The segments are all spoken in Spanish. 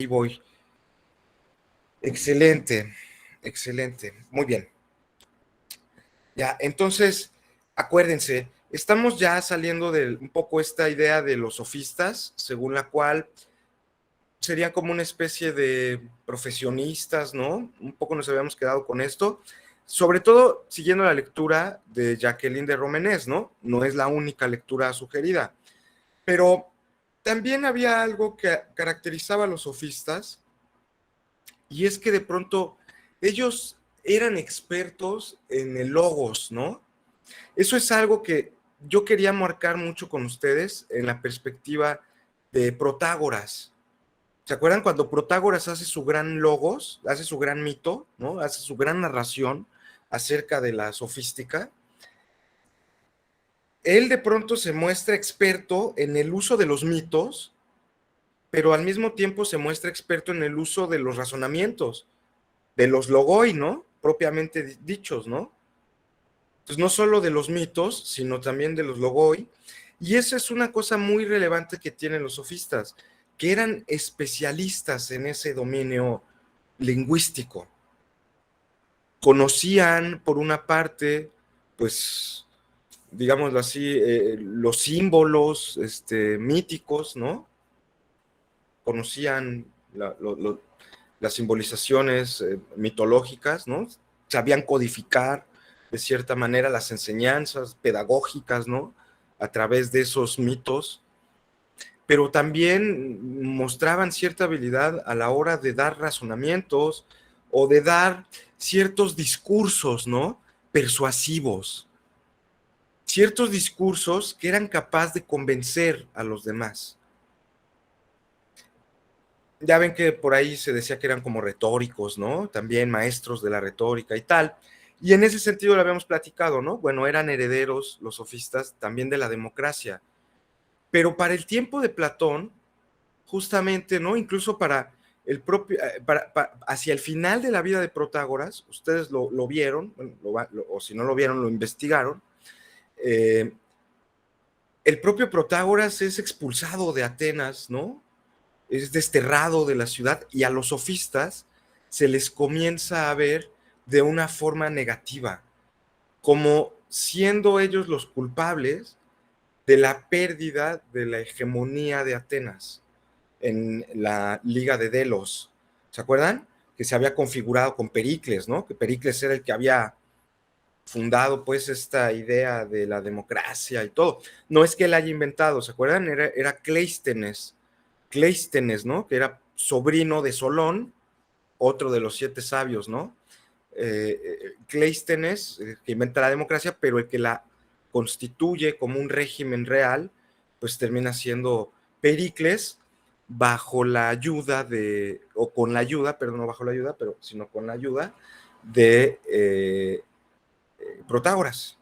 Ahí voy. Excelente, excelente. Muy bien. Ya, entonces, acuérdense, estamos ya saliendo de un poco esta idea de los sofistas, según la cual sería como una especie de profesionistas, ¿no? Un poco nos habíamos quedado con esto, sobre todo siguiendo la lectura de Jacqueline de Romenés, ¿no? No es la única lectura sugerida, pero también había algo que caracterizaba a los sofistas, y es que de pronto ellos eran expertos en el logos, ¿no? Eso es algo que yo quería marcar mucho con ustedes en la perspectiva de Protágoras. ¿Se acuerdan cuando Protágoras hace su gran logos, hace su gran mito, ¿no? Hace su gran narración acerca de la sofística? Él de pronto se muestra experto en el uso de los mitos, pero al mismo tiempo se muestra experto en el uso de los razonamientos, de los logoi, ¿no? Propiamente dichos, ¿no? Entonces, no solo de los mitos, sino también de los logoi. Y esa es una cosa muy relevante que tienen los sofistas, que eran especialistas en ese dominio lingüístico. Conocían, por una parte, pues, digámoslo así, los símbolos míticos, ¿no? Conocían las simbolizaciones mitológicas, ¿no? Sabían codificar de cierta manera las enseñanzas pedagógicas, ¿no? A través de esos mitos, pero también mostraban cierta habilidad a la hora de dar razonamientos o de dar ciertos discursos, ¿no? Persuasivos, ciertos discursos que eran capaces de convencer a los demás. Ya ven que por ahí se decía que eran como retóricos, ¿no? También maestros de la retórica y tal. Y en ese sentido lo habíamos platicado, ¿no? Bueno, eran herederos los sofistas también de la democracia. Pero para el tiempo de Platón, justamente, ¿no? Incluso para el propio, hacia el final de la vida de Protágoras, ustedes lo vieron, bueno, o si no lo vieron, lo investigaron, el propio Protágoras es expulsado de Atenas, ¿no? Es desterrado de la ciudad y a los sofistas se les comienza a ver de una forma negativa, como siendo ellos los culpables de la pérdida de la hegemonía de Atenas en la Liga de Delos. ¿Se acuerdan? Que se había configurado con Pericles, ¿no? Que Pericles era el que había fundado pues esta idea de la democracia y todo. No es que él haya inventado, ¿se acuerdan? Era Cleístenes, ¿no? Que era sobrino de Solón, otro de los 7 sabios, ¿no? Cleístenes, que inventa la democracia, pero el que la constituye como un régimen real, pues termina siendo Pericles, bajo la ayuda de, o con la ayuda, perdón, no bajo la ayuda, pero sino con la ayuda de Protágoras,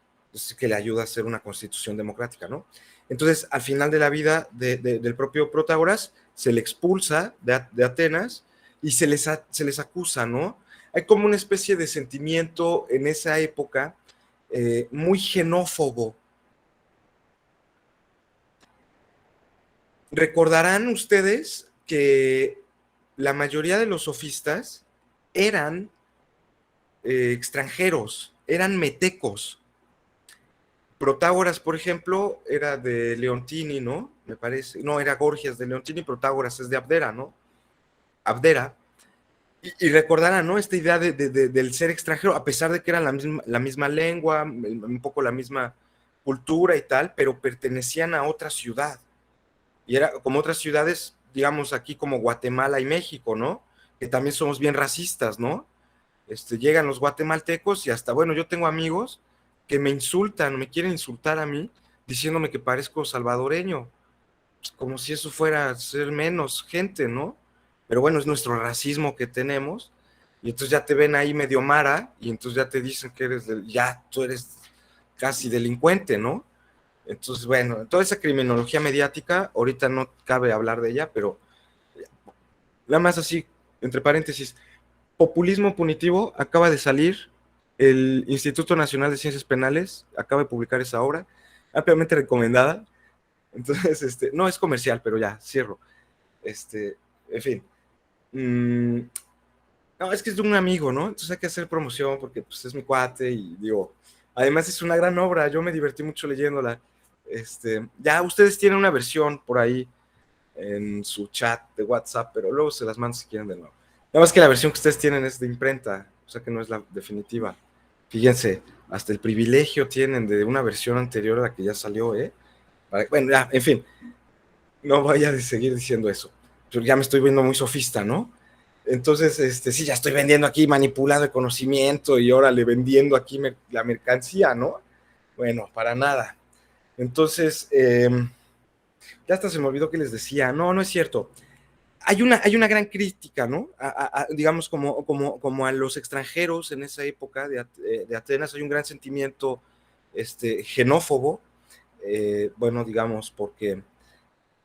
que le ayuda a hacer una constitución democrática, ¿no? Entonces, al final de la vida del propio Protágoras, se le expulsa de Atenas y se les acusa, ¿no? Hay como una especie de sentimiento en esa época muy xenófobo. Recordarán ustedes que la mayoría de los sofistas eran extranjeros, eran metecos. Protágoras, por ejemplo, era de Leontini, ¿no? Me parece. No, era Gorgias de Leontini, Protágoras es de Abdera, ¿no? Abdera. Y recordarán, ¿no? Esta idea del ser extranjero, a pesar de que eran la misma lengua, un poco la misma cultura y tal, pero pertenecían a otra ciudad. Y era como otras ciudades, digamos aquí como Guatemala y México, ¿no? Que también somos bien racistas, ¿no? Llegan los guatemaltecos y hasta, bueno, yo tengo amigos que me insultan, me quieren insultar a mí, diciéndome que parezco salvadoreño, como si eso fuera ser menos gente, ¿no? Pero bueno, es nuestro racismo que tenemos, y entonces ya te ven ahí medio mara, y entonces ya te dicen que ya tú eres casi delincuente, ¿no? Entonces, bueno, toda esa criminología mediática, ahorita no cabe hablar de ella, pero nada más así, entre paréntesis, populismo punitivo, acaba de salir, el Instituto Nacional de Ciencias Penales acaba de publicar esa obra, ampliamente recomendada. Entonces, no es comercial, pero ya, cierro. En fin. Mm, no, es que es de un amigo, ¿no? Entonces hay que hacer promoción porque pues, es mi cuate y digo, además es una gran obra, yo me divertí mucho leyéndola. Ya ustedes tienen una versión por ahí en su chat de WhatsApp, pero luego se las mando si quieren de nuevo. Nada más que la versión que ustedes tienen es de imprenta, o sea que no es la definitiva. Fíjense, hasta el privilegio tienen de una versión anterior a la que ya salió, ¿eh? Bueno, ya, en fin, no vaya a seguir diciendo eso. Yo ya me estoy viendo muy sofista, ¿no? Entonces, sí, ya estoy vendiendo aquí manipulado de conocimiento y órale, vendiendo aquí la mercancía, ¿no? Bueno, para nada. Entonces, ya hasta se me olvidó que les decía, no, no es cierto. Hay una gran crítica, ¿no? Digamos, como a los extranjeros en esa época de Atenas, hay un gran sentimiento xenófobo, bueno, digamos, porque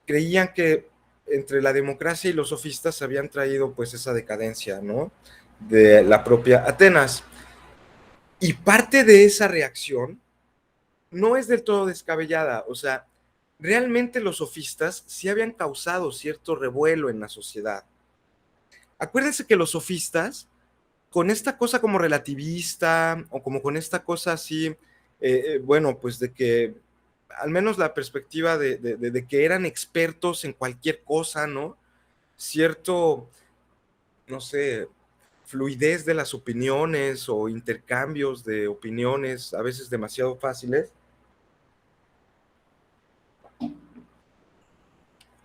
creían que entre la democracia y los sofistas habían traído pues esa decadencia, ¿no? De la propia Atenas. Y parte de esa reacción no es del todo descabellada, o sea, realmente los sofistas sí habían causado cierto revuelo en la sociedad. Acuérdense que los sofistas, con esta cosa como relativista o como con esta cosa así, bueno, pues de que al menos la perspectiva de que eran expertos en cualquier cosa, ¿no? Cierto, no sé, fluidez de las opiniones o intercambios de opiniones a veces demasiado fáciles,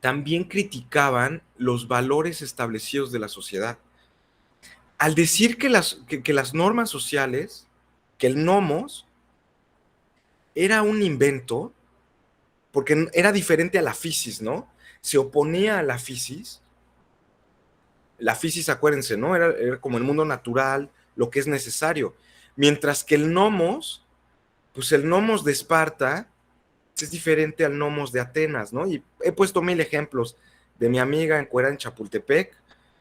también criticaban los valores establecidos de la sociedad. Al decir que las normas sociales, que el nomos era un invento, porque era diferente a la fisis, ¿no? Se oponía a la fisis, acuérdense, ¿no? Era como el mundo natural, lo que es necesario. Mientras que el nomos, pues el nomos de Esparta es diferente al nomos de Atenas, ¿no? Y he puesto 1000 ejemplos de mi amiga encuerada en Chapultepec,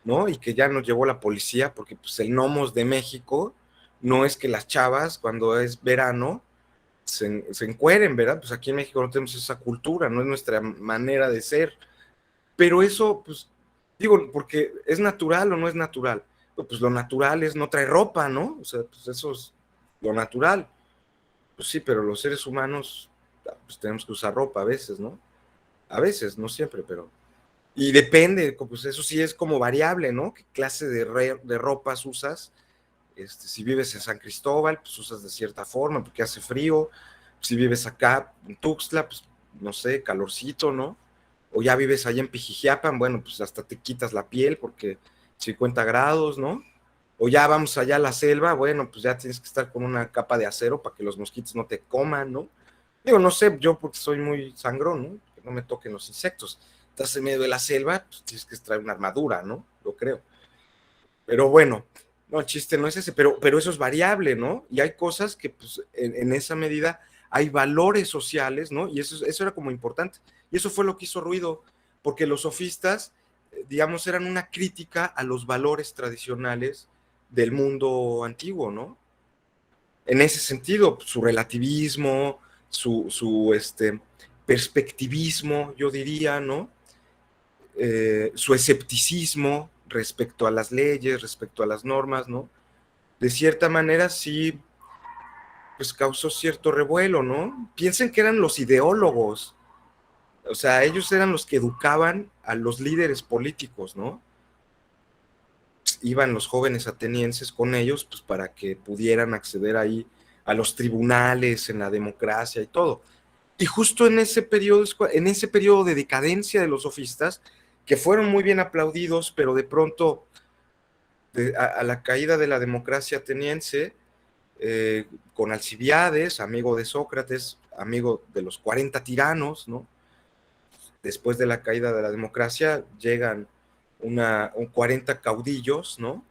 ¿no? Y que ya nos llevó la policía, porque pues el nomos de México no es que las chavas, cuando es verano, se encueren, ¿verdad? Pues aquí en México no tenemos esa cultura, no es nuestra manera de ser. Pero eso, pues, digo, porque es natural o no es natural. Pues lo natural es no traer ropa, ¿no? O sea, pues eso es lo natural. Pues sí, pero los seres humanos, pues tenemos que usar ropa a veces, ¿no? A veces, no siempre, pero... Y depende, pues eso sí es como variable, ¿no? ¿Qué clase de ropas usas? Si vives en San Cristóbal, pues usas de cierta forma porque hace frío. Si vives acá en Tuxtla, pues no sé, calorcito, ¿no? O ya vives allá en Pijijiapan, bueno, pues hasta te quitas la piel porque 50 grados, ¿no? O ya vamos allá a la selva, bueno, pues ya tienes que estar con una capa de acero para que los mosquitos no te coman, ¿no? Digo, no sé, yo porque soy muy sangrón, ¿no? Que no me toquen los insectos. Estás en medio de la selva, pues tienes que traer una armadura, ¿no? Lo creo. Pero bueno, no, el chiste no es ese, pero eso es variable, ¿no? Y hay cosas que, pues, en esa medida hay valores sociales, ¿no? Y eso era como importante. Y eso fue lo que hizo ruido, porque los sofistas, digamos, eran una crítica a los valores tradicionales del mundo antiguo, ¿no? En ese sentido, su relativismo, su perspectivismo, yo diría, ¿no? Su escepticismo respecto a las leyes, respecto a las normas, ¿no? De cierta manera sí, pues causó cierto revuelo, ¿no? Piensen que eran los ideólogos, o sea, ellos eran los que educaban a los líderes políticos, ¿no? Iban los jóvenes atenienses con ellos, pues para que pudieran acceder ahí a los tribunales, en la democracia y todo. Y justo en ese periodo de decadencia de los sofistas, que fueron muy bien aplaudidos, pero de pronto a la caída de la democracia ateniense, con Alcibiades, amigo de Sócrates, amigo de los 40 tiranos, ¿no? Después de la caída de la democracia llegan 40 caudillos, ¿no?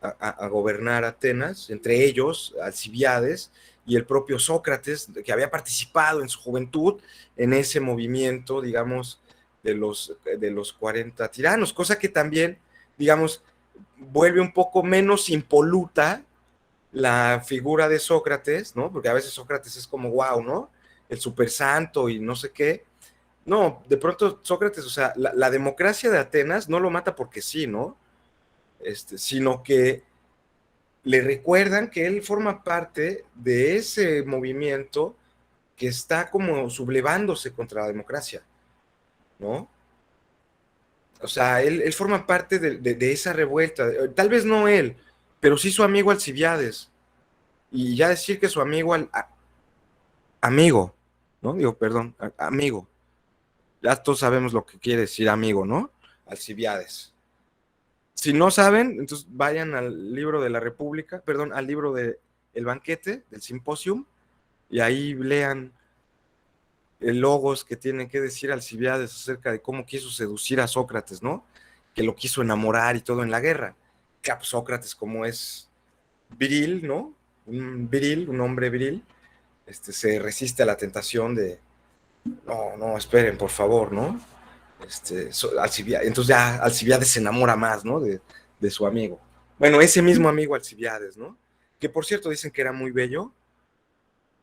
A gobernar Atenas, entre ellos Alcibiades y el propio Sócrates, que había participado en su juventud en ese movimiento, digamos, de los 40 tiranos, cosa que también, digamos, vuelve un poco menos impoluta la figura de Sócrates, ¿no? Porque a veces Sócrates es como, wow, ¿no? El super santo y no sé qué. No, de pronto Sócrates, o sea, la democracia de Atenas no lo mata porque sí, ¿no? sino que le recuerdan que él forma parte de ese movimiento que está como sublevándose contra la democracia, ¿no? O sea, él forma parte de esa revuelta. Tal vez no él, pero sí su amigo Alcibiades. Y ya decir que su amigo, amigo, ¿no? Digo, perdón, amigo. Ya todos sabemos lo que quiere decir amigo, ¿no? Alcibiades. Si no saben, entonces vayan al libro de la República, perdón, al libro de El Banquete, del Simposium, y ahí lean el logos que tiene que decir Alcibiades acerca de cómo quiso seducir a Sócrates, ¿no? Que lo quiso enamorar y todo en la guerra. Que pues, Sócrates, como es viril, ¿no? Un hombre viril, se resiste a la tentación de, no, no, esperen, por favor, ¿no? Entonces ya Alcibiades se enamora más, ¿no? De su amigo. Bueno, ese mismo amigo Alcibiades, ¿no? Que por cierto dicen que era muy bello.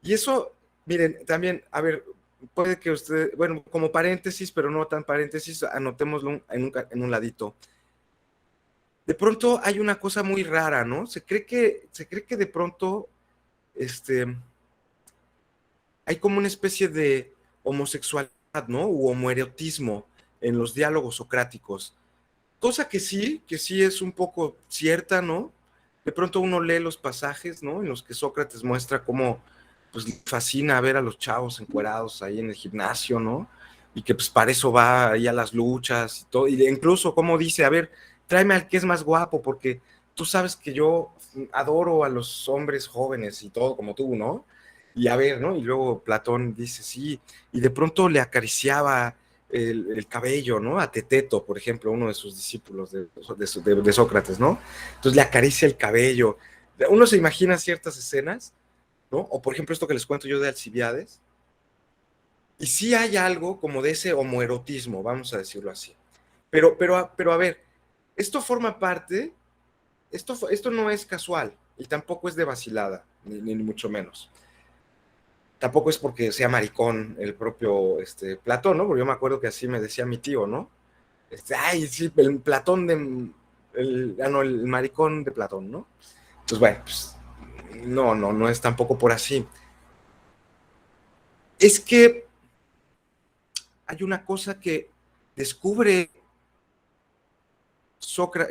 Y eso, miren, también, a ver, puede que usted, bueno, como paréntesis, pero no tan paréntesis, anotémoslo en un ladito. De pronto hay una cosa muy rara, ¿no? Se cree que de pronto, hay como una especie de homosexualidad, ¿no? U homoerotismo en los diálogos socráticos. Cosa que sí es un poco cierta, ¿no? De pronto uno lee los pasajes, ¿no? En los que Sócrates muestra cómo, pues, le fascina ver a los chavos encuerados ahí en el gimnasio, ¿no? Y que, pues, para eso va ahí a las luchas y todo. Y incluso, como dice, a ver, tráeme al que es más guapo, porque tú sabes que yo adoro a los hombres jóvenes y todo, como tú, ¿no? Y a ver, ¿no? Y luego Platón dice, sí, y de pronto le acariciaba el cabello, ¿no? A Teteto, por ejemplo, uno de sus discípulos de Sócrates, ¿no? Entonces le acaricia el cabello. Uno se imagina ciertas escenas, ¿no? O por ejemplo esto que les cuento yo de Alcibiades. Y sí hay algo como de ese homoerotismo, vamos a decirlo así. Pero a ver, esto forma parte, esto no es casual y tampoco es de vacilada, ni mucho menos. Tampoco es porque sea maricón el propio Platón, ¿no? Porque yo me acuerdo que así me decía mi tío, ¿no? Ay, sí, el Platón no, el maricón de Platón, ¿no? Entonces, bueno, pues, no es tampoco por así. Es que hay una cosa que descubre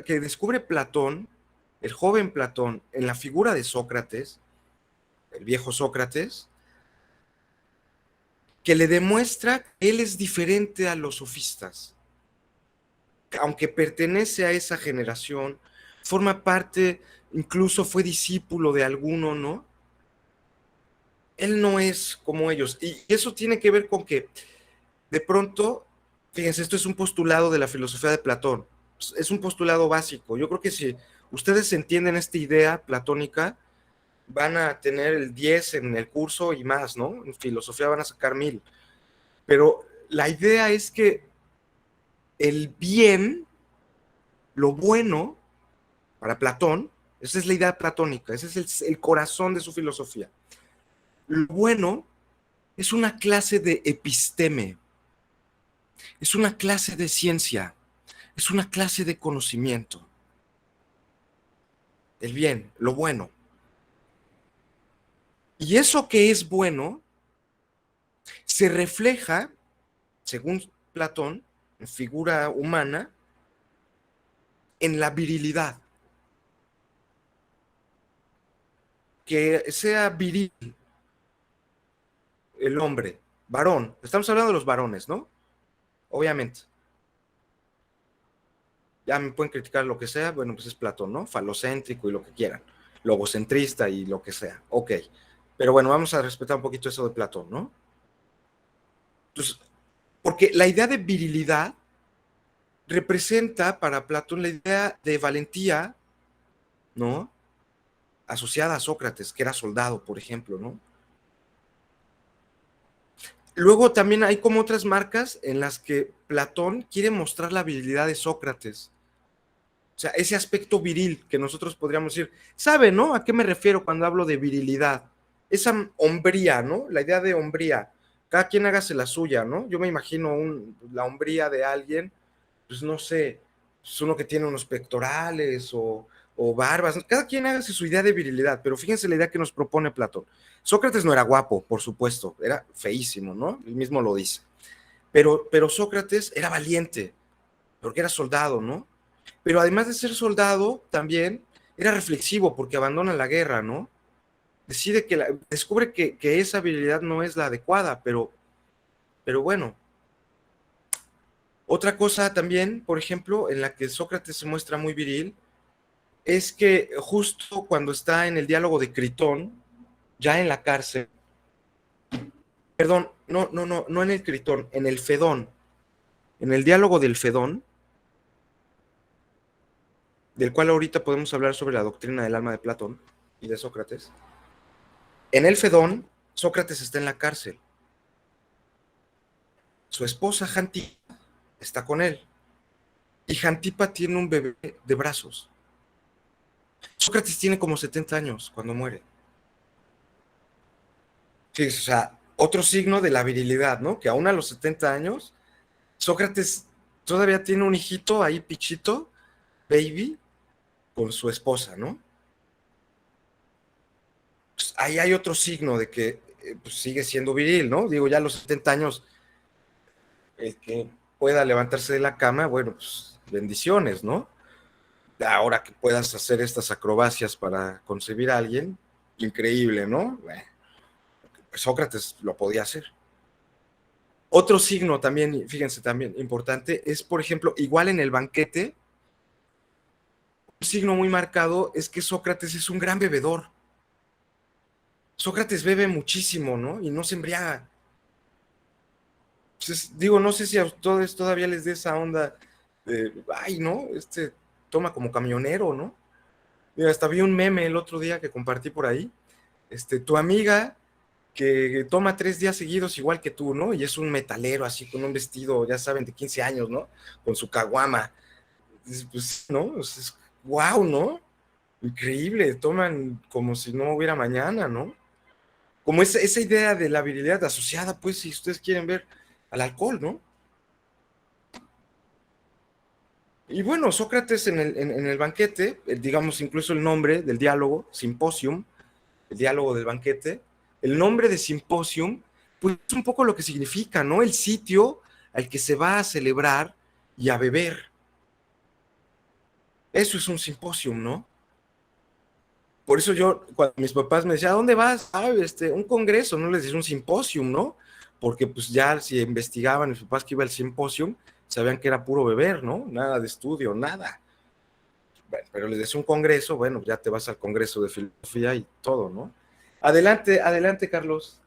que descubre Platón, el joven Platón, en la figura de Sócrates, el viejo Sócrates, que le demuestra que él es diferente a los sofistas. Aunque pertenece a esa generación, forma parte, incluso fue discípulo de alguno, ¿no? Él no es como ellos. Y eso tiene que ver con que, de pronto, fíjense, esto es un postulado de la filosofía de Platón. Es un postulado básico. Yo creo que si ustedes entienden esta idea platónica, van a tener el 10 en el curso y más, ¿no? En filosofía van a sacar 1000. Pero la idea es que el bien, lo bueno, para Platón, esa es la idea platónica, ese es el corazón de su filosofía. Lo bueno es una clase de episteme, es una clase de ciencia, es una clase de conocimiento. El bien, lo bueno. Y eso que es bueno se refleja, según Platón, en figura humana, en la virilidad. Que sea viril el hombre, varón. Estamos hablando de los varones, ¿no? Obviamente. Ya me pueden criticar lo que sea, bueno, pues es Platón, ¿no? Falocéntrico y lo que quieran. Logocentrista y lo que sea. Ok. Pero bueno, vamos a respetar un poquito eso de Platón, ¿no? Entonces, porque la idea de virilidad representa para Platón la idea de valentía, ¿no? Asociada a Sócrates, que era soldado, por ejemplo, ¿no? Luego también hay como otras marcas en las que Platón quiere mostrar la virilidad de Sócrates. O sea, ese aspecto viril que nosotros podríamos decir, ¿sabe, no? ¿A qué me refiero cuando hablo de virilidad? Esa hombría, ¿no? La idea de hombría. Cada quien hágase la suya, ¿no? Yo me imagino la hombría de alguien, pues no sé, es uno que tiene unos pectorales o barbas. Cada quien hágase su idea de virilidad, pero fíjense la idea que nos propone Platón. Sócrates no era guapo, por supuesto, era feísimo, ¿no? Él mismo lo dice. Pero Sócrates era valiente, porque era soldado, ¿no? Pero además de ser soldado, también era reflexivo, porque abandona la guerra, ¿no? Decide descubre que esa habilidad no es la adecuada, pero bueno. Otra cosa también, por ejemplo, en la que Sócrates se muestra muy viril, es que justo cuando está en el diálogo de Critón, ya en la cárcel, perdón, no en el Critón, en el Fedón, en el diálogo del Fedón, del cual ahorita podemos hablar sobre la doctrina del alma de Platón y de Sócrates. En el Fedón, Sócrates está en la cárcel. Su esposa Jantipa está con él. Y Jantipa tiene un bebé de brazos. Sócrates tiene como 70 años cuando muere. Sí, o sea, otro signo de la virilidad, ¿no? Que aún a los 70 años, Sócrates todavía tiene un hijito ahí, pichito, baby, con su esposa, ¿no? Pues ahí hay otro signo de que pues sigue siendo viril, ¿no? Digo, ya a los 70 años, el que pueda levantarse de la cama, bueno, pues bendiciones, ¿no? Ahora que puedas hacer estas acrobacias para concebir a alguien, increíble, ¿no? Sócrates lo podía hacer. Otro signo también, fíjense, también importante, es, por ejemplo, igual en el banquete, un signo muy marcado es que Sócrates es un gran bebedor. Sócrates bebe muchísimo, ¿no? Y no se embriaga. Entonces, digo, no sé si a ustedes todavía les dé esa onda de, ay, ¿no? Toma como camionero, ¿no? Mira, hasta vi un meme el otro día que compartí por ahí. Tu amiga que toma 3 días seguidos igual que tú, ¿no? Y es un metalero así con un vestido, ya saben, de 15 años, ¿no? Con su caguama. Pues, ¿no? Pues es wow, ¿no? Increíble, toman como si no hubiera mañana, ¿no? Como esa idea de la virilidad asociada, pues, si ustedes quieren ver, al alcohol, ¿no? Y bueno, Sócrates en el banquete, digamos incluso el nombre del diálogo, simposium, el diálogo del banquete, el nombre de simposium, pues es un poco lo que significa, ¿no? El sitio al que se va a celebrar y a beber. Eso es un simposium, ¿no? Por eso yo, cuando mis papás me decían, ¿a dónde vas? Ah, un congreso, no les decía un simposium, ¿no? Porque pues ya si investigaban mis papás que iba al simposium, sabían que era puro beber, ¿no? Nada de estudio, nada. Bueno, pero les decía un congreso, bueno, ya te vas al congreso de filosofía y todo, ¿no? Adelante, adelante, Carlos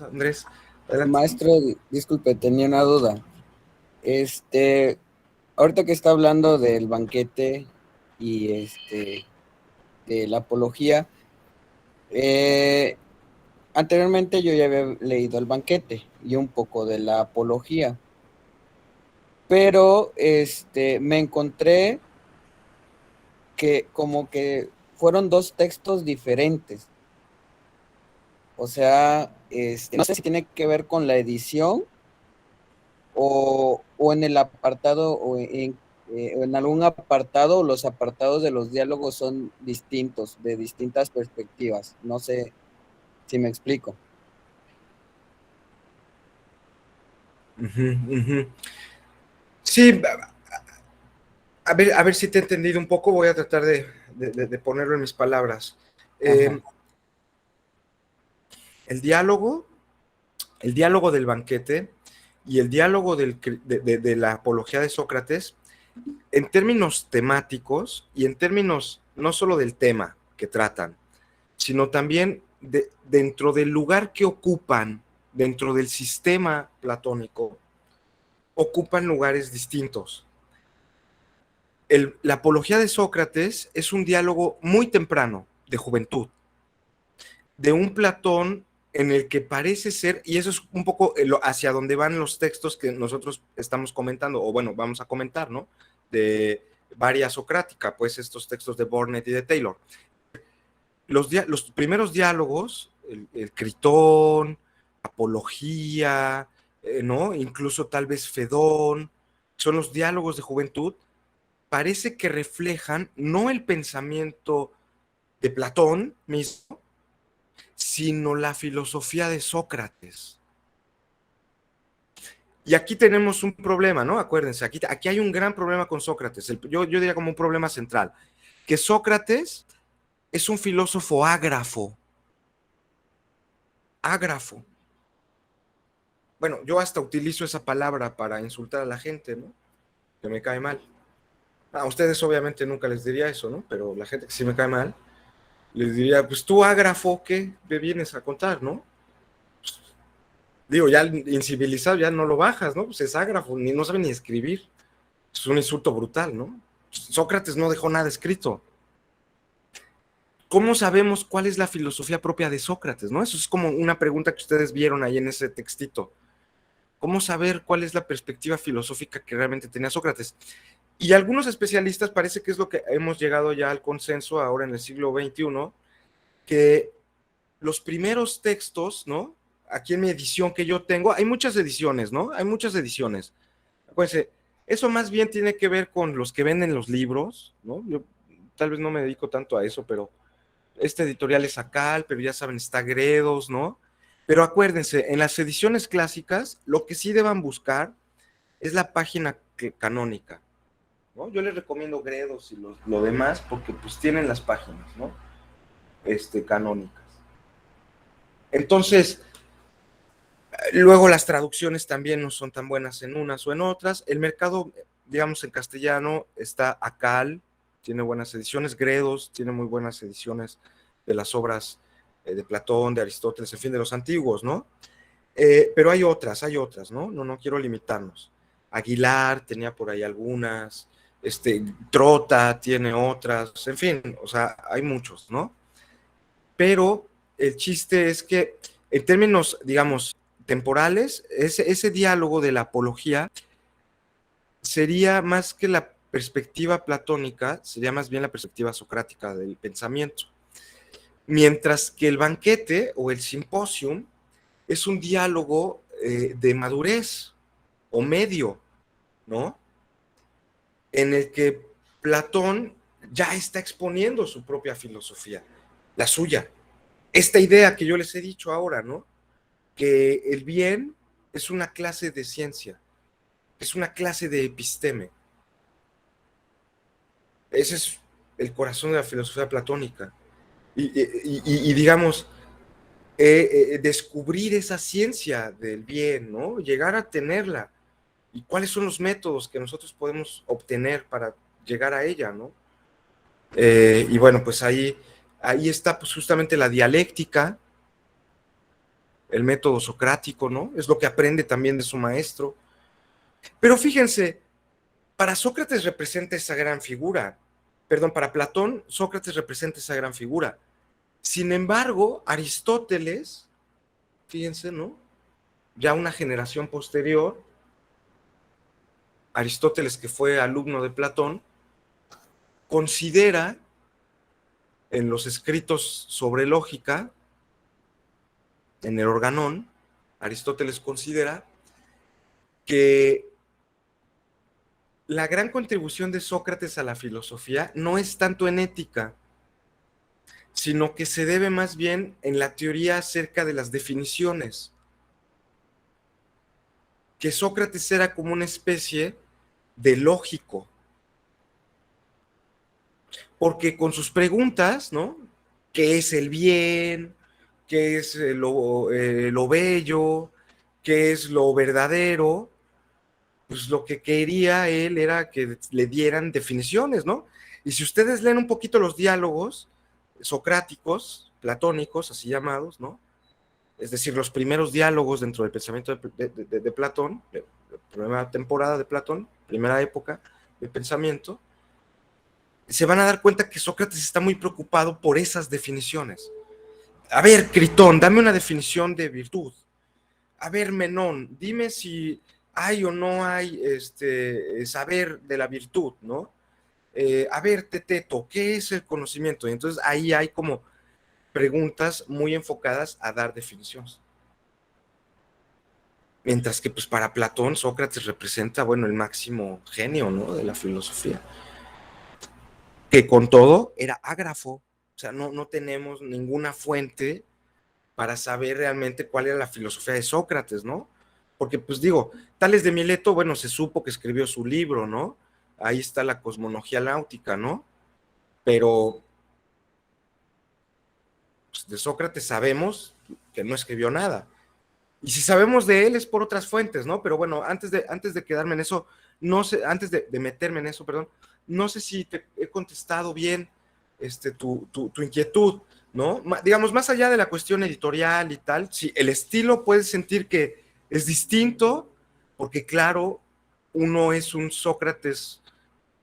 Andrés, adelante. Maestro, disculpe, tenía una duda. Ahorita que está hablando del banquete y de la apología, eh, anteriormente yo ya había leído el banquete y un poco de la apología, pero me encontré que como que fueron dos textos diferentes. O sea, no sé si tiene que ver con la edición o en el apartado o en algún apartado, los apartados de los diálogos son distintos, de distintas perspectivas. No sé si me explico. Sí, a ver si te he entendido un poco, voy a tratar de ponerlo en mis palabras. Ajá. Eh, el diálogo, el diálogo del banquete y el diálogo de la apología de Sócrates, en términos temáticos y en términos no solo del tema que tratan, sino también dentro del lugar que ocupan, dentro del sistema platónico, ocupan lugares distintos. La apología de Sócrates es un diálogo muy temprano, de juventud, de un Platón en el que parece ser, y eso es un poco hacia donde van los textos que nosotros estamos comentando, o bueno, vamos a comentar, ¿no? De Varia Socrática, pues estos textos de Burnet y de Taylor. Los primeros diálogos, el Critón, Apología, ¿no? Incluso tal vez Fedón, son los diálogos de juventud parece que reflejan no el pensamiento de Platón mismo, sino la filosofía de Sócrates. Y aquí tenemos un problema, ¿no? Acuérdense, aquí hay un gran problema con Sócrates. Yo diría como un problema central, que Sócrates es un filósofo ágrafo. Ágrafo. Bueno, yo hasta utilizo esa palabra para insultar a la gente, ¿no? Que me cae mal. A ustedes obviamente nunca les diría eso, ¿no? Pero la gente que sí me cae mal, les diría, pues tú ágrafo, ¿qué me vienes a contar, no? Digo, ya incivilizado, ya no lo bajas, ¿no? Pues es ágrafo, no sabe ni escribir. Es un insulto brutal, ¿no? Sócrates no dejó nada escrito. ¿Cómo sabemos cuál es la filosofía propia de Sócrates, no? Eso es como una pregunta que ustedes vieron ahí en ese textito. ¿Cómo saber cuál es la perspectiva filosófica que realmente tenía Sócrates? Y algunos especialistas parece que es lo que hemos llegado ya al consenso ahora en el siglo XXI, que los primeros textos, ¿no? Aquí en mi edición que yo tengo, hay muchas ediciones, ¿no? Hay muchas ediciones. Acuérdense, eso más bien tiene que ver con los que venden los libros, ¿no? Yo tal vez no me dedico tanto a eso, pero este editorial es Acal, pero ya saben, está Gredos, ¿no? Pero acuérdense, en las ediciones clásicas, lo que sí deban buscar es la página canónica, ¿no? Yo les recomiendo Gredos y lo demás porque pues tienen las páginas, ¿no? Canónicas. Entonces, luego las traducciones también no son tan buenas en unas o en otras. El mercado, digamos, en castellano está Acal, tiene buenas ediciones. Gredos tiene muy buenas ediciones de las obras de Platón, de Aristóteles, en fin, de los antiguos, ¿no? Pero hay otras, ¿no? No quiero limitarnos. Aguilar tenía por ahí algunas, Trota tiene otras, en fin, o sea, hay muchos, ¿no? Pero el chiste es que en términos, digamos, temporales, ese diálogo de la apología sería más que la perspectiva platónica, sería más bien la perspectiva socrática del pensamiento. Mientras que el banquete o el simposium es un diálogo de madurez o medio, ¿no? En el que Platón ya está exponiendo su propia filosofía, la suya. Esta idea que yo les he dicho ahora, ¿no? Que el bien es una clase de ciencia, es una clase de episteme. Ese es el corazón de la filosofía platónica. Y digamos, descubrir esa ciencia del bien, ¿no? Llegar a tenerla. ¿Y cuáles son los métodos que nosotros podemos obtener para llegar a ella, ¿no? Y bueno, pues ahí está pues justamente la dialéctica, el método socrático, ¿no? Es lo que aprende también de su maestro. Pero fíjense, para Sócrates representa esa gran figura. Perdón, para Platón, Sócrates representa esa gran figura. Sin embargo, Aristóteles, fíjense, ¿no? Ya una generación posterior, Aristóteles, que fue alumno de Platón, considera en los escritos sobre lógica, en el Organón, Aristóteles considera que la gran contribución de Sócrates a la filosofía no es tanto en ética, sino que se debe más bien en la teoría acerca de las definiciones. Que Sócrates era como una especie de lógico, porque con sus preguntas, ¿no? ¿Qué es el bien? ¿Qué es lo bello? ¿Qué es lo verdadero? Pues lo que quería él era que le dieran definiciones, ¿no? Y si ustedes leen un poquito los diálogos socráticos, platónicos, así llamados, ¿no? Es decir, los primeros diálogos dentro del pensamiento de Platón, la primera temporada de Platón, primera época de pensamiento, se van a dar cuenta que Sócrates está muy preocupado por esas definiciones. A ver, Critón, dame una definición de virtud. A ver, Menón, dime si hay o no hay saber de la virtud, ¿no? A ver, Teteto, ¿qué es el conocimiento? Y entonces ahí hay como preguntas muy enfocadas a dar definiciones. Mientras que pues para Platón, Sócrates representa, bueno, el máximo genio, ¿no? De la filosofía. que con todo era ágrafo. O sea, no tenemos ninguna fuente para saber realmente cuál era la filosofía de Sócrates, ¿no? Porque, pues digo, Tales de Mileto, bueno, se supo que escribió su libro, ¿no? Ahí está la cosmología náutica, ¿no? Pero pues, de Sócrates sabemos que no escribió nada. Y si sabemos de él es por otras fuentes, ¿no? Pero bueno, antes de quedarme en eso, no sé, antes de meterme en eso, perdón, no sé si te he contestado bien tu inquietud, ¿no? Digamos, más allá de la cuestión editorial y tal, si el estilo puedes sentir que es distinto, porque claro, uno es un Sócrates,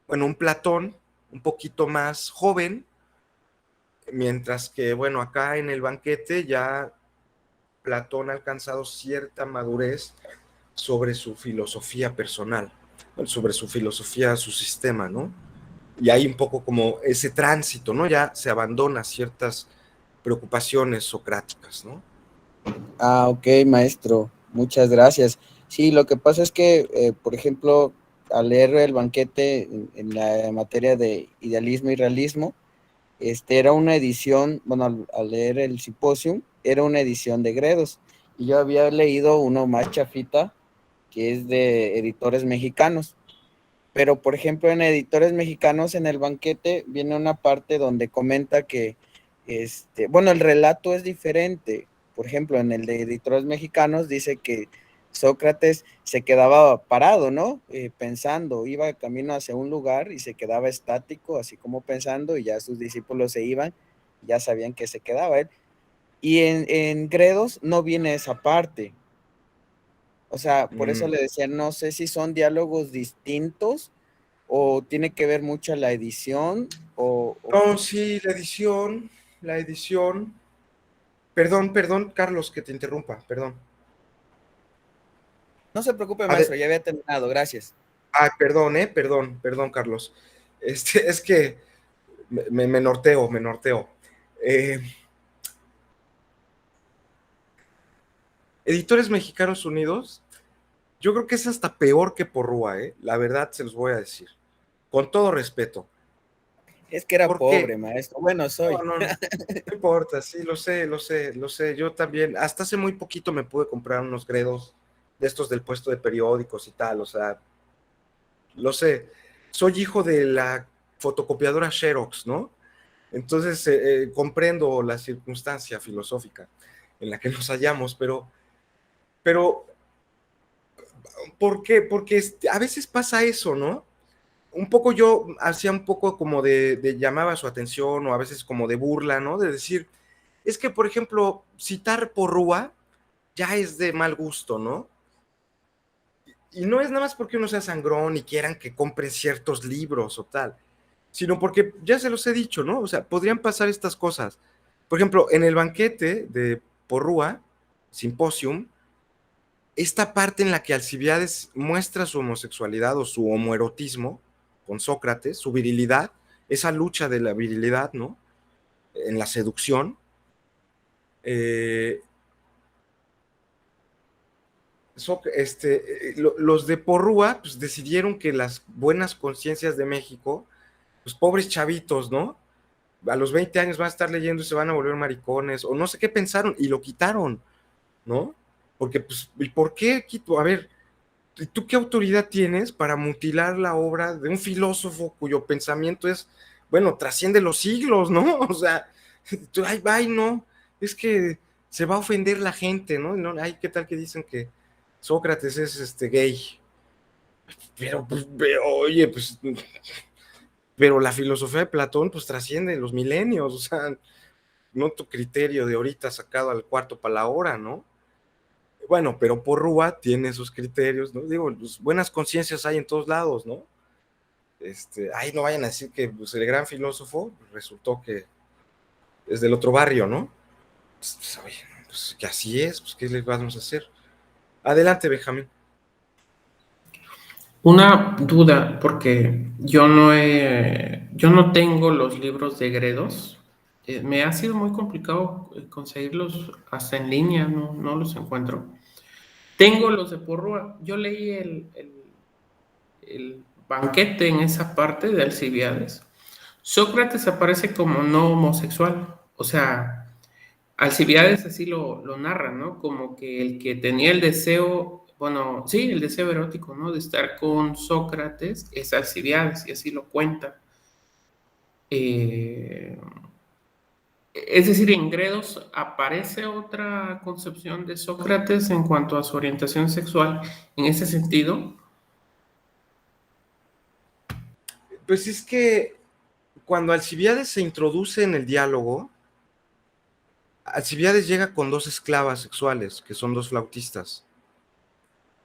bueno, un Platón un poquito más joven, mientras que, bueno, acá en el banquete ya Platón ha alcanzado cierta madurez sobre su filosofía personal, sobre su filosofía, su sistema, ¿no? Y hay un poco como ese tránsito, ¿no? Ya se abandona ciertas preocupaciones socráticas, ¿no? Ah, ok, maestro, muchas gracias. Sí, lo que pasa es que, por ejemplo, al leer el banquete en la materia de idealismo y realismo, era una edición, bueno, al leer el Simposium, era una edición de Gredos. Y yo había leído uno más chafita, que es de editores mexicanos. Pero, por ejemplo, en editores mexicanos, en el banquete, viene una parte donde comenta que, bueno, el relato es diferente. Por ejemplo, en el de editores mexicanos dice que Sócrates se quedaba parado, ¿no? Pensando, iba camino hacia un lugar y se quedaba estático, así como pensando, y ya sus discípulos se iban, ya sabían que se quedaba él. Y en Gredos no viene esa parte. O sea, por eso Mm. le decía, no sé si son diálogos distintos o tiene que ver mucho la edición o No, sí, la edición. Perdón, Carlos, que te interrumpa, perdón. no se preocupe, maestro, ya había terminado, gracias. Perdón, Carlos. Es que me norteo, me norteo. Eh, Editores Mexicanos Unidos, yo creo que es hasta peor que Porrúa, ¿eh? La verdad se los voy a decir. Con todo respeto. Es que era Porque, pobre, maestro. Bueno, no, soy. no importa, sí, lo sé. Yo también, hasta hace muy poquito me pude comprar unos gredos de estos del puesto de periódicos y tal, o sea, lo sé. Soy hijo de la fotocopiadora Xerox, ¿no? Entonces, comprendo la circunstancia filosófica en la que nos hallamos, pero ¿por qué? Porque a veces pasa eso, ¿no? Un poco yo hacía un poco como llamaba su atención o a veces como de burla, ¿no? De decir, es que, por ejemplo, citar Porrúa ya es de mal gusto, ¿no? Y no es nada más porque uno sea sangrón y quieran que compren ciertos libros o tal, sino porque ya se los he dicho, ¿no? O sea, podrían pasar estas cosas. Por ejemplo, en el banquete de Porrúa, Simposium, esta parte en la que Alcibiades muestra su homosexualidad o su homoerotismo con Sócrates, su virilidad, esa lucha de la virilidad, ¿no? En la seducción. Eh, los de Porrúa pues, decidieron que las buenas conciencias de México, los pobres chavitos, ¿no? A los 20 años van a estar leyendo y se van a volver maricones, o no sé qué pensaron, y lo quitaron, ¿no? Porque, pues, ¿y por qué quito? A ver, ¿tú qué autoridad tienes para mutilar la obra de un filósofo cuyo pensamiento es, bueno, trasciende los siglos, ¿no? O sea, ay, no, es que se va a ofender la gente, ¿no? No, ay, ¿qué tal que dicen que Sócrates es gay? Pero, pues, oye, pues, pero la filosofía de Platón, pues, trasciende los milenios, o sea, no tu criterio de ahorita sacado al cuarto para la hora, ¿no? Bueno, pero Porrúa tiene sus criterios, ¿no? Digo, pues, buenas conciencias hay en todos lados, ¿no? Ay, no vayan a decir que pues, el gran filósofo resultó que es del otro barrio, ¿no? Pues, oye, pues que así es, pues ¿qué le vamos a hacer? Adelante, Benjamín. Una duda, porque yo no tengo los libros de Gredos. Me ha sido muy complicado conseguirlos hasta en línea, no los encuentro. Tengo los de Porrúa. Yo leí el banquete en esa parte de Alcibiades. Sócrates aparece como no homosexual, o sea, Alcibiades así lo narra, ¿no? Como que el que tenía el deseo, bueno, sí, el deseo erótico, ¿no? De estar con Sócrates es Alcibiades, y así lo cuenta. Eh, es decir, en Gredos aparece otra concepción de Sócrates en cuanto a su orientación sexual en ese sentido. Pues es que cuando Alcibiades se introduce en el diálogo, Alcibiades llega con dos esclavas sexuales, que son dos flautistas.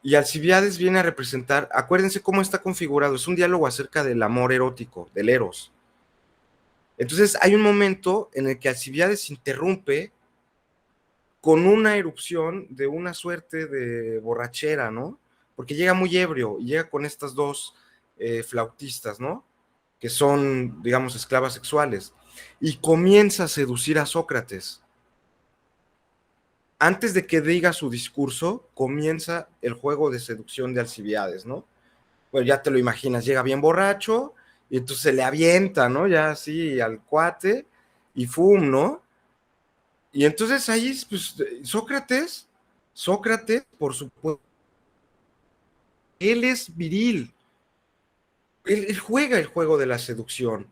Y Alcibiades viene a representar, acuérdense cómo está configurado, es un diálogo acerca del amor erótico, del eros. Entonces hay un momento en el que Alcibiades interrumpe con una erupción de una suerte de borrachera, ¿no? Porque llega muy ebrio y llega con estas dos flautistas, ¿no? Que son, digamos, esclavas sexuales. Y comienza a seducir a Sócrates. Antes de que diga su discurso, comienza el juego de seducción de Alcibiades, ¿no? Bueno, ya te lo imaginas, llega bien borracho y entonces se le avienta, ¿no? Ya así al cuate y ¡fum!, ¿no? Y entonces ahí, pues, Sócrates, por supuesto, él es viril, él juega el juego de la seducción.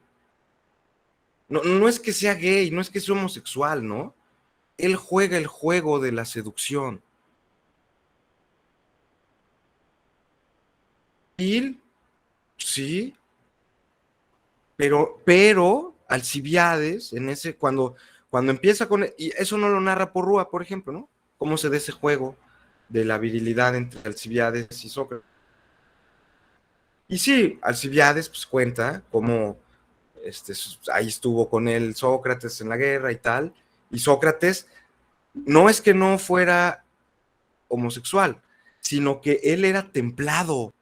No, no es que sea gay, no es que sea homosexual, ¿no? Él juega el juego de la seducción. Viril, sí, pero Alcibiades, cuando empieza con, y eso no lo narra Porrúa, por ejemplo, ¿no? Cómo se da ese juego de la virilidad entre Alcibiades y Sócrates. Y sí, Alcibiades pues cuenta cómo ahí estuvo con él Sócrates en la guerra y tal, y Sócrates no es que no fuera homosexual, sino que él era templado.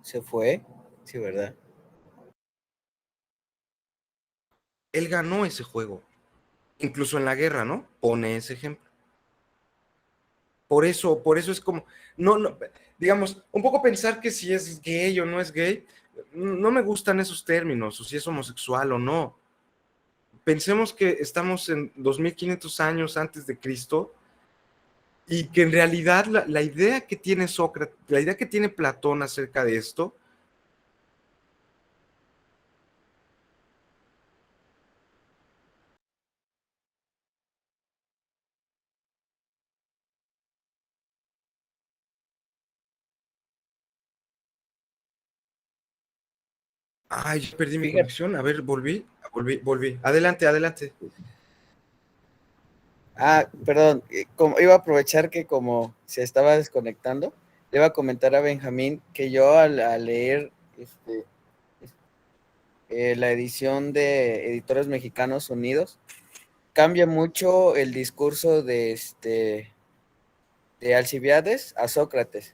Se fue, sí, ¿verdad? Él ganó ese juego, incluso en la guerra, ¿no? Pone ese ejemplo. Por eso es como, no, digamos, un poco pensar que si es gay o no es gay, no me gustan esos términos, o si es homosexual o no. Pensemos que estamos en 2500 años antes de Cristo y que en realidad la idea que tiene Sócrates, la idea que tiene Platón acerca de esto, ay, perdí mi Fíjate. conexión, a ver, volví. Adelante, adelante. Ah, perdón, como iba a aprovechar que como se estaba desconectando, le iba a comentar a Benjamín que yo al leer la edición de Editores Mexicanos Unidos, cambia mucho el discurso de Alcibiades a Sócrates.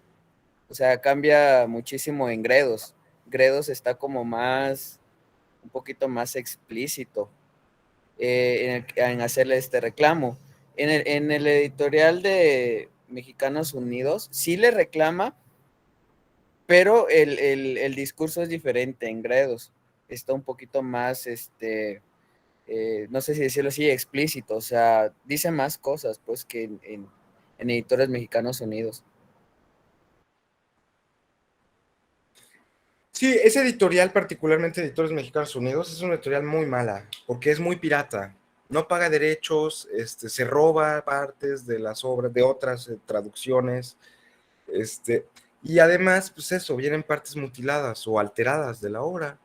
O sea, cambia muchísimo en Gredos. Gredos está como un poquito más explícito en hacerle este reclamo. En el editorial de Mexicanos Unidos sí le reclama, pero el discurso es diferente en Gredos. Está un poquito más, no sé si decirlo así, explícito. O sea, dice más cosas pues que en Editores Mexicanos Unidos. Sí, ese editorial, particularmente Editores Mexicanos Unidos, es una editorial muy mala, porque es muy pirata. No paga derechos, se roba partes de las obras, de otras traducciones, este, y además, pues eso, vienen partes mutiladas o alteradas de la obra.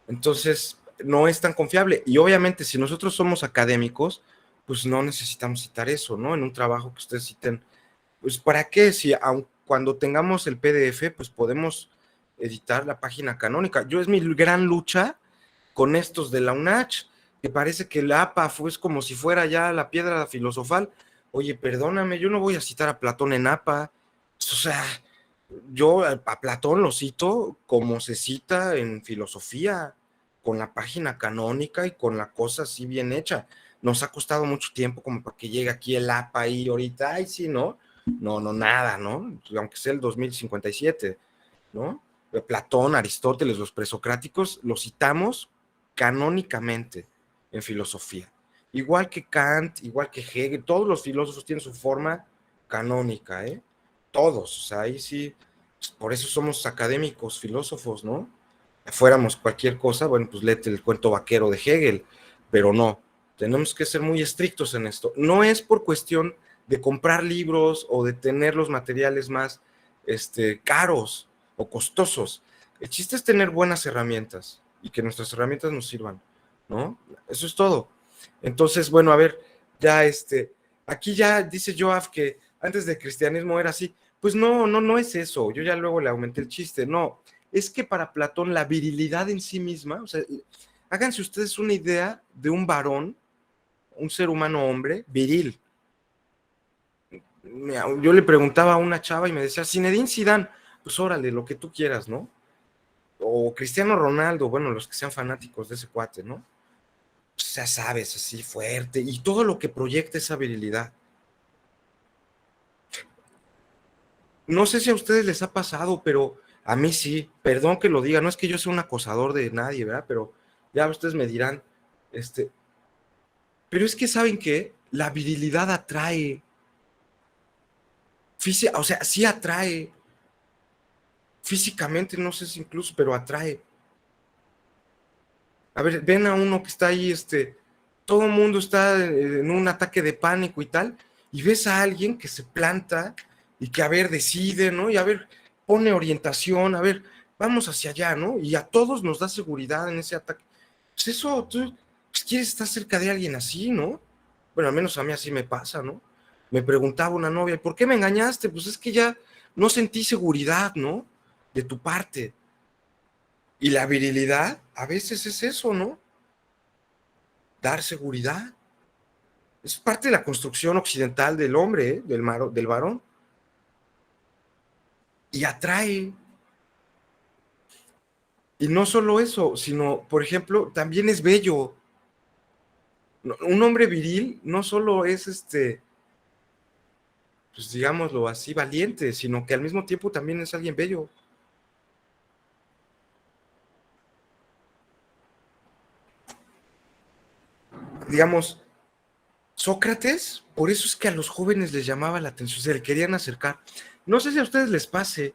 Entonces, no es tan confiable. Y obviamente, si nosotros somos académicos, pues no necesitamos citar eso, ¿no? En un trabajo que ustedes citen, pues ¿para qué? Si cuando tengamos el PDF, pues podemos editar la página canónica. Es mi gran lucha con estos de la UNACH, que parece que el APA fue como si fuera ya la piedra filosofal. Oye, perdóname, yo no voy a citar a Platón en APA. O sea, yo a Platón lo cito como se cita en filosofía, con la página canónica y con la cosa así bien hecha. Nos ha costado mucho tiempo como para que llegue aquí el APA y ahorita, ay, sí, ¿no? no, nada, ¿no? Aunque sea el 2057, ¿no? Platón, Aristóteles, los presocráticos, los citamos canónicamente en filosofía. Igual que Kant, igual que Hegel, todos los filósofos tienen su forma canónica, ¿eh? Todos, o sea, ahí sí, pues por eso somos académicos, filósofos, ¿no? Fuéramos cualquier cosa, bueno, pues léete el cuento vaquero de Hegel, pero no, tenemos que ser muy estrictos en esto. No es por cuestión de comprar libros o de tener los materiales más caros o costosos. El chiste es tener buenas herramientas y que nuestras herramientas nos sirvan, ¿no? Eso es todo. Entonces, bueno, a ver, ya aquí ya dice Joab que antes del cristianismo era así. Pues no es eso. Yo ya luego le aumenté el chiste. No, es que para Platón la virilidad en sí misma, o sea, háganse ustedes una idea de un varón, un ser humano hombre, viril. Yo le preguntaba a una chava y me decía, Zinedine Zidane, pues órale, lo que tú quieras, ¿no? O Cristiano Ronaldo, bueno, los que sean fanáticos de ese cuate, ¿no? Pues ya sabes, así fuerte, y todo lo que proyecta esa virilidad. No sé si a ustedes les ha pasado, pero a mí sí, perdón que lo diga, no es que yo sea un acosador de nadie, ¿verdad? Pero ya ustedes me dirán, pero es que ¿saben qué? La virilidad atrae, o sea, sí atrae, físicamente, no sé si incluso, pero atrae. A ver, ven a uno que está ahí, todo el mundo está en un ataque de pánico y tal, y ves a alguien que se planta y que, a ver, decide, ¿no? Y a ver, pone orientación, a ver, vamos hacia allá, ¿no? Y a todos nos da seguridad en ese ataque. Pues eso, tú pues, quieres estar cerca de alguien así, ¿no? Bueno, al menos a mí así me pasa, ¿no? Me preguntaba una novia, ¿por qué me engañaste? Pues es que ya no sentí seguridad, ¿no? De tu parte. Y la virilidad a veces es eso, ¿no? Dar seguridad. Es parte de la construcción occidental del hombre, ¿eh? del varón. Y atrae. Y no solo eso, sino, por ejemplo, también es bello. Un hombre viril no solo es pues digámoslo así, valiente, sino que al mismo tiempo también es alguien bello. Digamos, Sócrates, por eso es que a los jóvenes les llamaba la atención, se le querían acercar. No sé si a ustedes les pase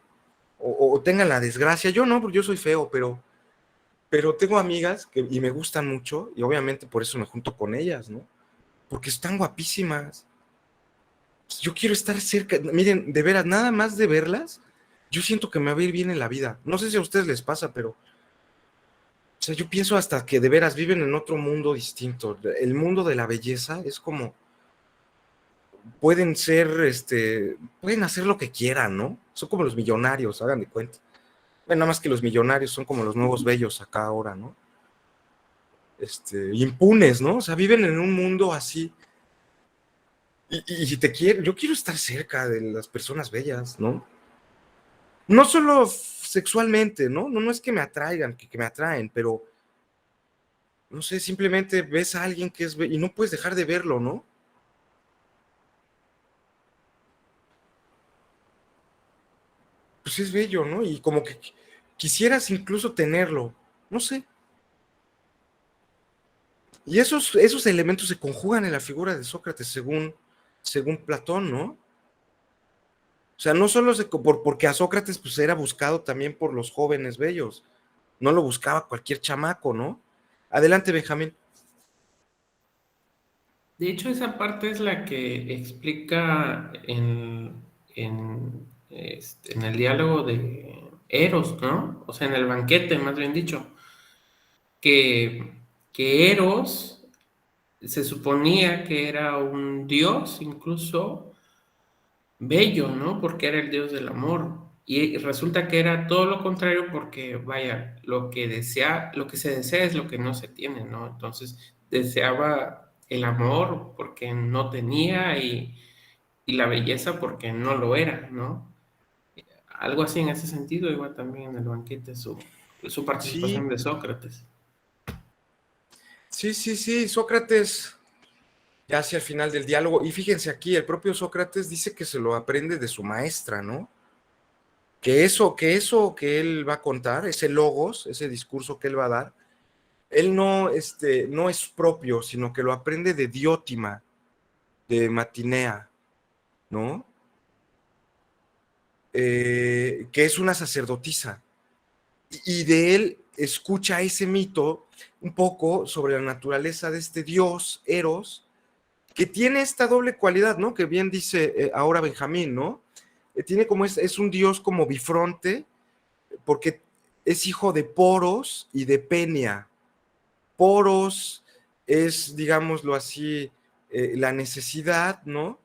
o tengan la desgracia, yo no, porque yo soy feo, pero tengo amigas y me gustan mucho y obviamente por eso me junto con ellas, ¿no? Porque están guapísimas. Yo quiero estar cerca, miren, de veras, nada más de verlas, yo siento que me va a ir bien en la vida. No sé si a ustedes les pasa, pero, o sea, yo pienso hasta que de veras viven en otro mundo distinto. El mundo de la belleza es como, pueden ser, pueden hacer lo que quieran, ¿no? Son como los millonarios, hagan de cuenta. Bueno, nada más que los millonarios son como los nuevos bellos acá ahora, ¿no? Impunes, ¿no? O sea, viven en un mundo así. Y si te quiero, yo quiero estar cerca de las personas bellas, ¿no? No solo sexualmente, ¿no? No es que me atraigan, que me atraen, pero, no sé, simplemente ves a alguien que es bello y no puedes dejar de verlo, ¿no? Pues es bello, ¿no? Y como que quisieras incluso tenerlo, no sé. Y esos elementos se conjugan en la figura de Sócrates, según Platón, ¿no? O sea, no solo porque a Sócrates pues era buscado también por los jóvenes bellos, no lo buscaba cualquier chamaco, ¿no? Adelante, Benjamín. De hecho, esa parte es la que explica en el diálogo de Eros, ¿no? O sea, en el banquete, más bien dicho, que, que Eros se suponía que era un dios incluso bello, ¿no? Porque era el dios del amor. Y resulta que era todo lo contrario porque, vaya, lo que se desea es lo que no se tiene, ¿no? Entonces deseaba el amor porque no tenía y la belleza porque no lo era, ¿no? Algo así en ese sentido, igual también en el banquete, su Sí, participación de Sócrates. sí, Sócrates. ya hacia el final del diálogo. Y fíjense aquí, el propio Sócrates dice que se lo aprende de su maestra, ¿no? Que eso que él va a contar, ese logos, ese discurso que él va a dar, él no, no es propio, sino que lo aprende de Diótima, de Matinea, ¿no? Que es una sacerdotisa. Y de él escucha ese mito un poco sobre la naturaleza de este dios, Eros, que tiene esta doble cualidad, ¿no? Que bien dice ahora Benjamín, ¿no? Tiene como es un dios como bifronte, porque es hijo de Poros y de Penia. Poros es, digámoslo así, la necesidad, ¿no?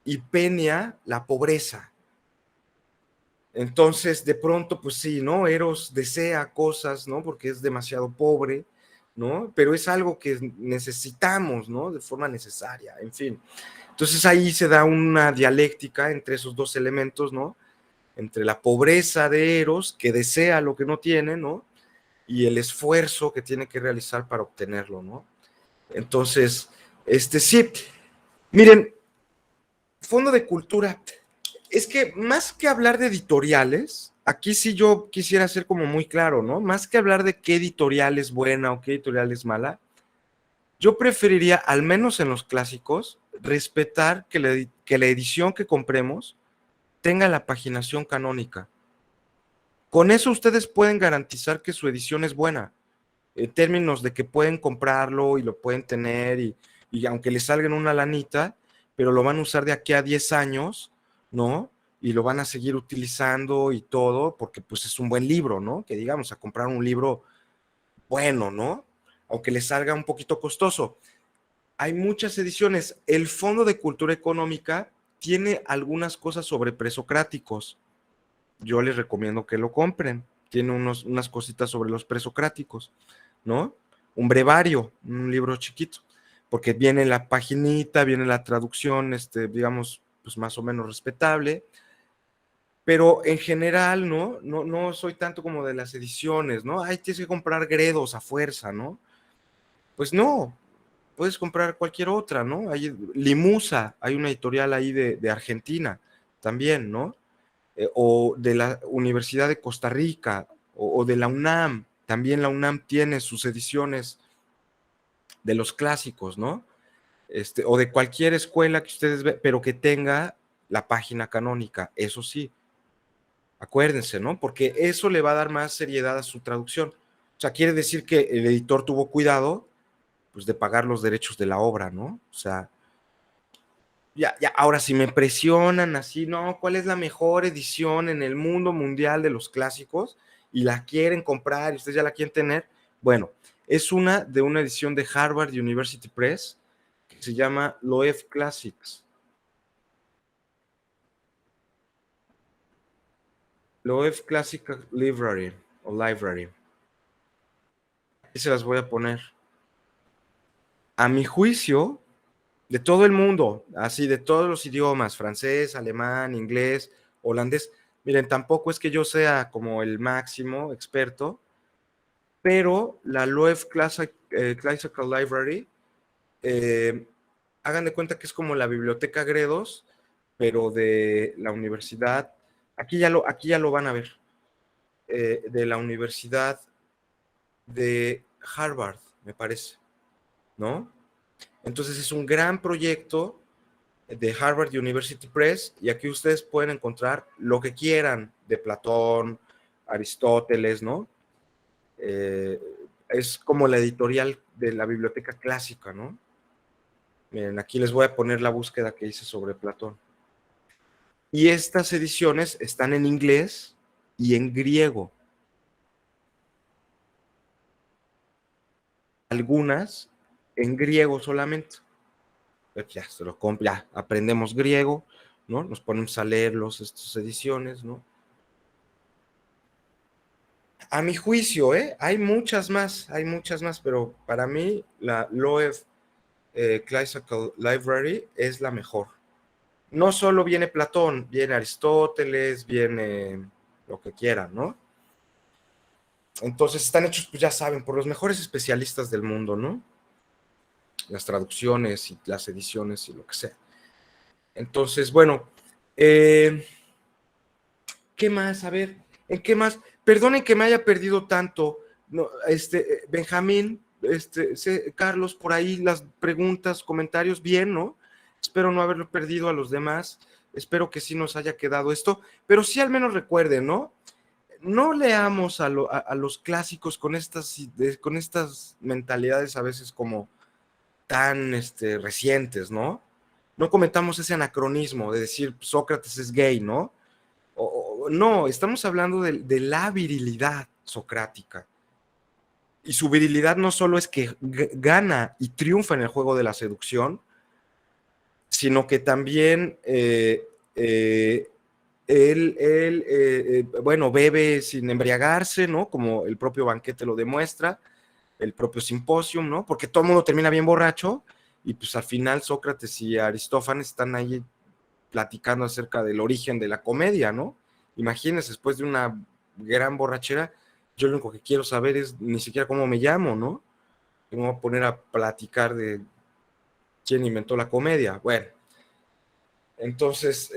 Y Penia, la pobreza. Entonces, de pronto, pues sí, ¿no? Eros desea cosas, ¿no? Porque es demasiado pobre, ¿no? Pero es algo que necesitamos, ¿no? De forma necesaria, en fin. Entonces ahí se da una dialéctica entre esos dos elementos, ¿no? Entre la pobreza de Eros, que desea lo que no tiene, ¿no? Y el esfuerzo que tiene que realizar para obtenerlo, ¿no? Entonces, sí, miren, fondo de cultura, es que más que hablar de editoriales, aquí sí yo quisiera ser como muy claro, ¿no? Más que hablar de qué editorial es buena o qué editorial es mala, yo preferiría, al menos en los clásicos, respetar que la edición que compremos tenga la paginación canónica. Con eso ustedes pueden garantizar que su edición es buena, en términos de que pueden comprarlo y lo pueden tener y aunque les salgan una lanita, pero lo van a usar de aquí a 10 años, ¿no? Y lo van a seguir utilizando y todo, porque pues es un buen libro, ¿no? Que digamos, a comprar un libro bueno, ¿no? Aunque les salga un poquito costoso. Hay muchas ediciones. El Fondo de Cultura Económica tiene algunas cosas sobre presocráticos. Yo les recomiendo que lo compren. Tiene unas cositas sobre los presocráticos, ¿no? Un brevario, un libro chiquito, porque viene la paginita, viene la traducción, digamos, pues más o menos respetable, pero en general, ¿no? No soy tanto como de las ediciones, ¿no? Ay, tienes que comprar Gredos a fuerza, ¿no? Pues no, puedes comprar cualquier otra, ¿no? Hay Limusa, hay una editorial ahí de Argentina también, ¿no? O de la Universidad de Costa Rica, o de la UNAM, también la UNAM tiene sus ediciones de los clásicos, ¿no? O de cualquier escuela que ustedes vean, pero que tenga la página canónica, eso sí, acuérdense, ¿no? Porque eso le va a dar más seriedad a su traducción. O sea, quiere decir que el editor tuvo cuidado, pues, de pagar los derechos de la obra, ¿no? O sea, ya, ahora si me presionan así, no, ¿cuál es la mejor edición en el mundo mundial de los clásicos? Y la quieren comprar y ustedes ya la quieren tener. Bueno, es una de una edición de Harvard University Press que se llama Loeb Classics. Loeb Classic Library o Library. Aquí se las voy a poner. A mi juicio, de todo el mundo, así de todos los idiomas, francés, alemán, inglés, holandés. Miren, tampoco es que yo sea como el máximo experto, pero la Loeb Classical Library, hagan de cuenta que es como la biblioteca Gredos, pero de la universidad, aquí ya lo van a ver, de la Universidad de Harvard, me parece, ¿no? Entonces es un gran proyecto de Harvard University Press, y aquí ustedes pueden encontrar lo que quieran de Platón, Aristóteles, ¿no? Es como la editorial de la biblioteca clásica, ¿no? Miren, aquí les voy a poner la búsqueda que hice sobre Platón. Y estas ediciones están en inglés y en griego. Algunas en griego solamente. Ya se lo compro, ya aprendemos griego, ¿no? Nos ponemos a leer estas ediciones, ¿no? A mi juicio, hay muchas más, pero para mí la Loeb Classical Library es la mejor. No solo viene Platón, viene Aristóteles, viene lo que quieran, ¿no? Entonces están hechos, pues ya saben, por los mejores especialistas del mundo, ¿no? las traducciones y las ediciones y lo que sea. Entonces, bueno, ¿qué más? A ver, ¿en qué más? Perdonen que me haya perdido tanto. No, Benjamín, Carlos, por ahí las preguntas, comentarios, bien, ¿no? Espero no haberlo perdido a los demás. Espero que sí nos haya quedado esto, pero sí al menos recuerden, ¿no? No leamos a los clásicos con estas mentalidades a veces como tan recientes, ¿no? No cometamos ese anacronismo de decir Sócrates es gay, ¿no? No, estamos hablando de la virilidad socrática. Y su virilidad no solo es que gana y triunfa en el juego de la seducción, sino que también bueno, bebe sin embriagarse, ¿no? Como el propio banquete lo demuestra, el propio simposium, ¿no? Porque todo el mundo termina bien borracho y pues al final Sócrates y Aristófanes están ahí platicando acerca del origen de la comedia, ¿no? Imagínense, después de una gran borrachera, yo lo único que quiero saber es ni siquiera cómo me llamo, ¿no? Me voy a poner a platicar de quién inventó la comedia. Bueno, entonces,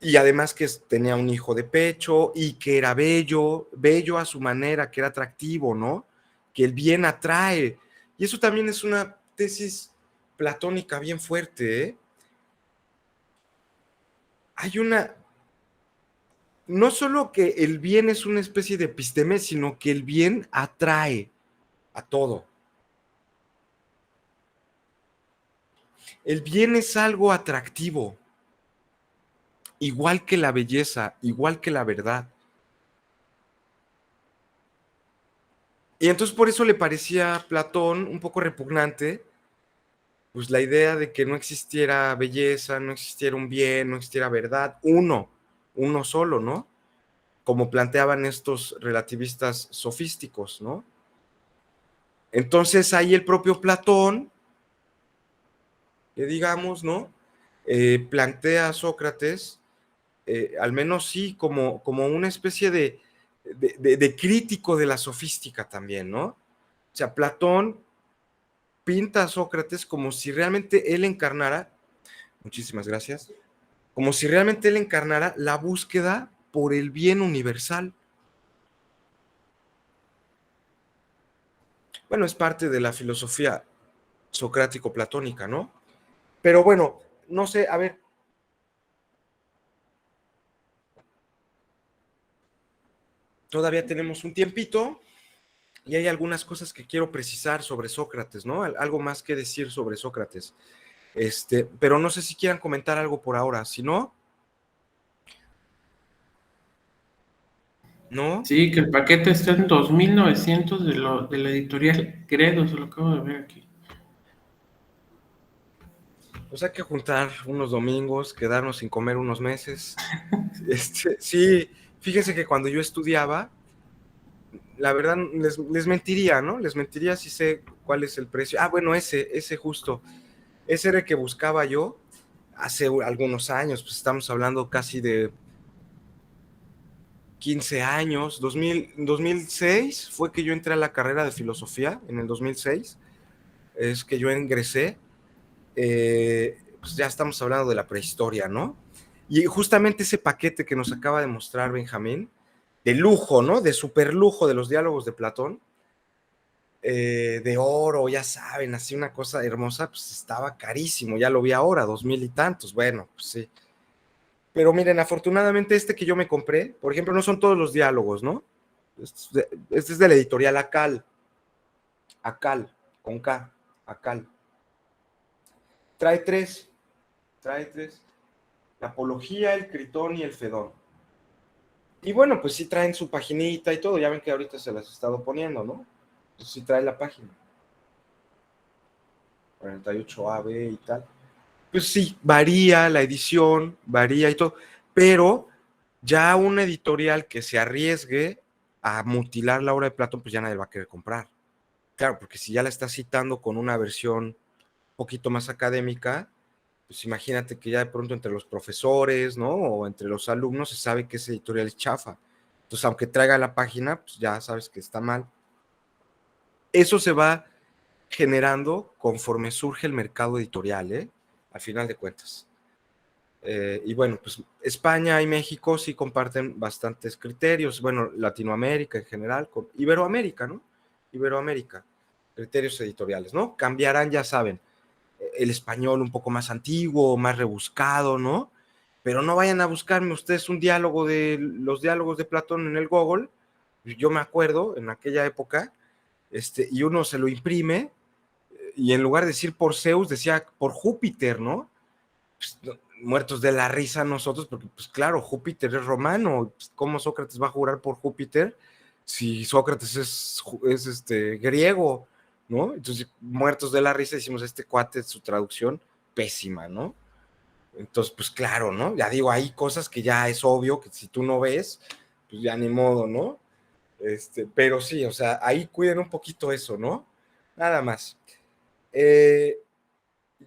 y además que tenía un hijo de pecho y que era bello, bello a su manera, que era atractivo, ¿no? Que el bien atrae. Y eso también es una tesis platónica bien fuerte, ¿eh? Hay no solo que el bien es una especie de episteme, sino que el bien atrae a todo. El bien es algo atractivo, igual que la belleza, igual que la verdad. Y entonces por eso le parecía a Platón un poco repugnante, pues la idea de que no existiera belleza, no existiera un bien, no existiera verdad, uno solo, ¿no? Como planteaban estos relativistas sofísticos, ¿no? Entonces ahí el propio Platón, que digamos, ¿no? Plantea a Sócrates, al menos sí, como una especie de crítico de la sofística también, ¿no? O sea, Platón pinta a Sócrates como si realmente él encarnara, muchísimas gracias, como si realmente él encarnara la búsqueda por el bien universal. Bueno, es parte de la filosofía socrático-platónica, ¿no? Pero bueno, no sé, a ver. Todavía tenemos un tiempito y hay algunas cosas que quiero precisar sobre Sócrates, ¿no? Algo más que decir sobre Sócrates. Pero no sé si quieran comentar algo por ahora. Si no, ¿no? Sí, que el paquete está en 2.900 de la editorial Gredos, lo acabo de ver aquí. Pues hay que juntar unos domingos, quedarnos sin comer unos meses. Sí, fíjense que cuando yo estudiaba, la verdad les mentiría, ¿no? Les mentiría si sé cuál es el precio. Ah, bueno, ese justo. Ese era el que buscaba yo hace algunos años, pues estamos hablando casi de 15 años, 2006 fue que yo entré a la carrera de filosofía, en el 2006 es que yo ingresé, pues ya estamos hablando de la prehistoria, ¿no? Y justamente ese paquete que nos acaba de mostrar Benjamín, de lujo, ¿no? De super lujo de los diálogos de Platón, de oro, ya saben, así una cosa hermosa, pues estaba carísimo, ya lo vi ahora, 2,000 y tantos, bueno, pues sí. Pero miren, afortunadamente que yo me compré, por ejemplo, no son todos los diálogos, ¿no? Este es de la editorial Acal, con K, Acal. Trae tres, la Apología, el Critón y el Fedón. Y bueno, pues sí traen su paginita y todo, ya ven que ahorita se las he estado poniendo, ¿no? Pues sí trae la página. 48AB y tal. Pues sí, varía la edición, varía y todo, pero ya una editorial que se arriesgue a mutilar la obra de Platón, pues ya nadie va a querer comprar. Claro, porque si ya la está citando con una versión un poquito más académica, pues imagínate que ya de pronto entre los profesores, ¿no? O entre los alumnos se sabe que esa editorial es chafa. Entonces, aunque traiga la página, pues ya sabes que está mal. Eso se va generando conforme surge el mercado editorial, al final de cuentas. Y bueno, pues España y México sí comparten bastantes criterios, bueno, Latinoamérica en general, con Iberoamérica, ¿no? Iberoamérica, criterios editoriales, ¿no? Cambiarán, ya saben, el español un poco más antiguo, más rebuscado, ¿no? Pero no vayan a buscarme ustedes un diálogo de los diálogos de Platón en el Google. Yo me acuerdo en aquella época, y uno se lo imprime y en lugar de decir por Zeus decía por Júpiter, ¿no? Pues, muertos de la risa nosotros, porque pues claro, Júpiter es romano, ¿cómo Sócrates va a jurar por Júpiter si Sócrates es griego, ¿no? Entonces, muertos de la risa, decimos, este cuate, su traducción, pésima, ¿no? Entonces, pues claro, ¿no? Ya digo, hay cosas que ya es obvio que si tú no ves, pues ya ni modo, ¿no? Pero sí, o sea, ahí cuiden un poquito eso, ¿no? Nada más.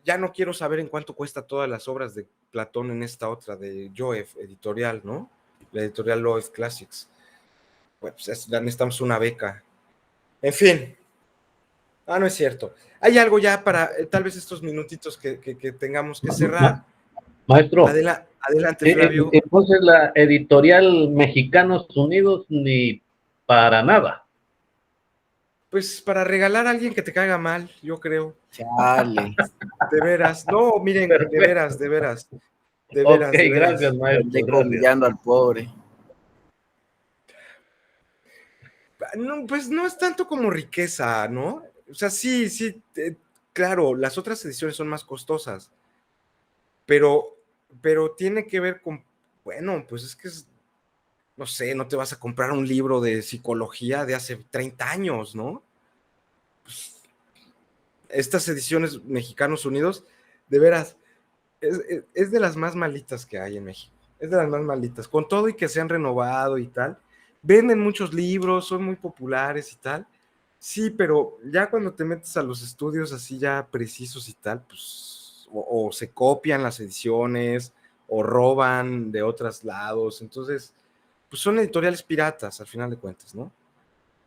Ya no quiero saber en cuánto cuesta todas las obras de Platón en esta otra de Joef editorial, ¿no? La editorial Loef Classics. Bueno, pues ya necesitamos una beca. En fin. No es cierto. Hay algo ya para tal vez estos minutitos que tengamos que cerrar. Maestro, Adelante, Flavio. Entonces la editorial Mexicanos Unidos ni para nada. Pues para regalar a alguien que te caiga mal, yo creo. Chale. De veras. No, miren, Perfecto. de veras, de veras. De Ok, veras, de veras. gracias, maestro. Estoy Gracias. humillando al pobre. No, pues no es tanto como riqueza, ¿no? O sea, sí, claro, las otras ediciones son más costosas, pero tiene que ver con, bueno, pues es que no sé, no te vas a comprar un libro de psicología de hace 30 años, ¿no? Pues, estas ediciones Mexicanos Unidos, de veras, es de las más malitas que hay en México, es de las más malitas, con todo y que se han renovado y tal, venden muchos libros, son muy populares y tal, sí, pero ya cuando te metes a los estudios así ya precisos y tal, pues, o se copian las ediciones, o roban de otros lados, entonces, pues son editoriales piratas, al final de cuentas, ¿no?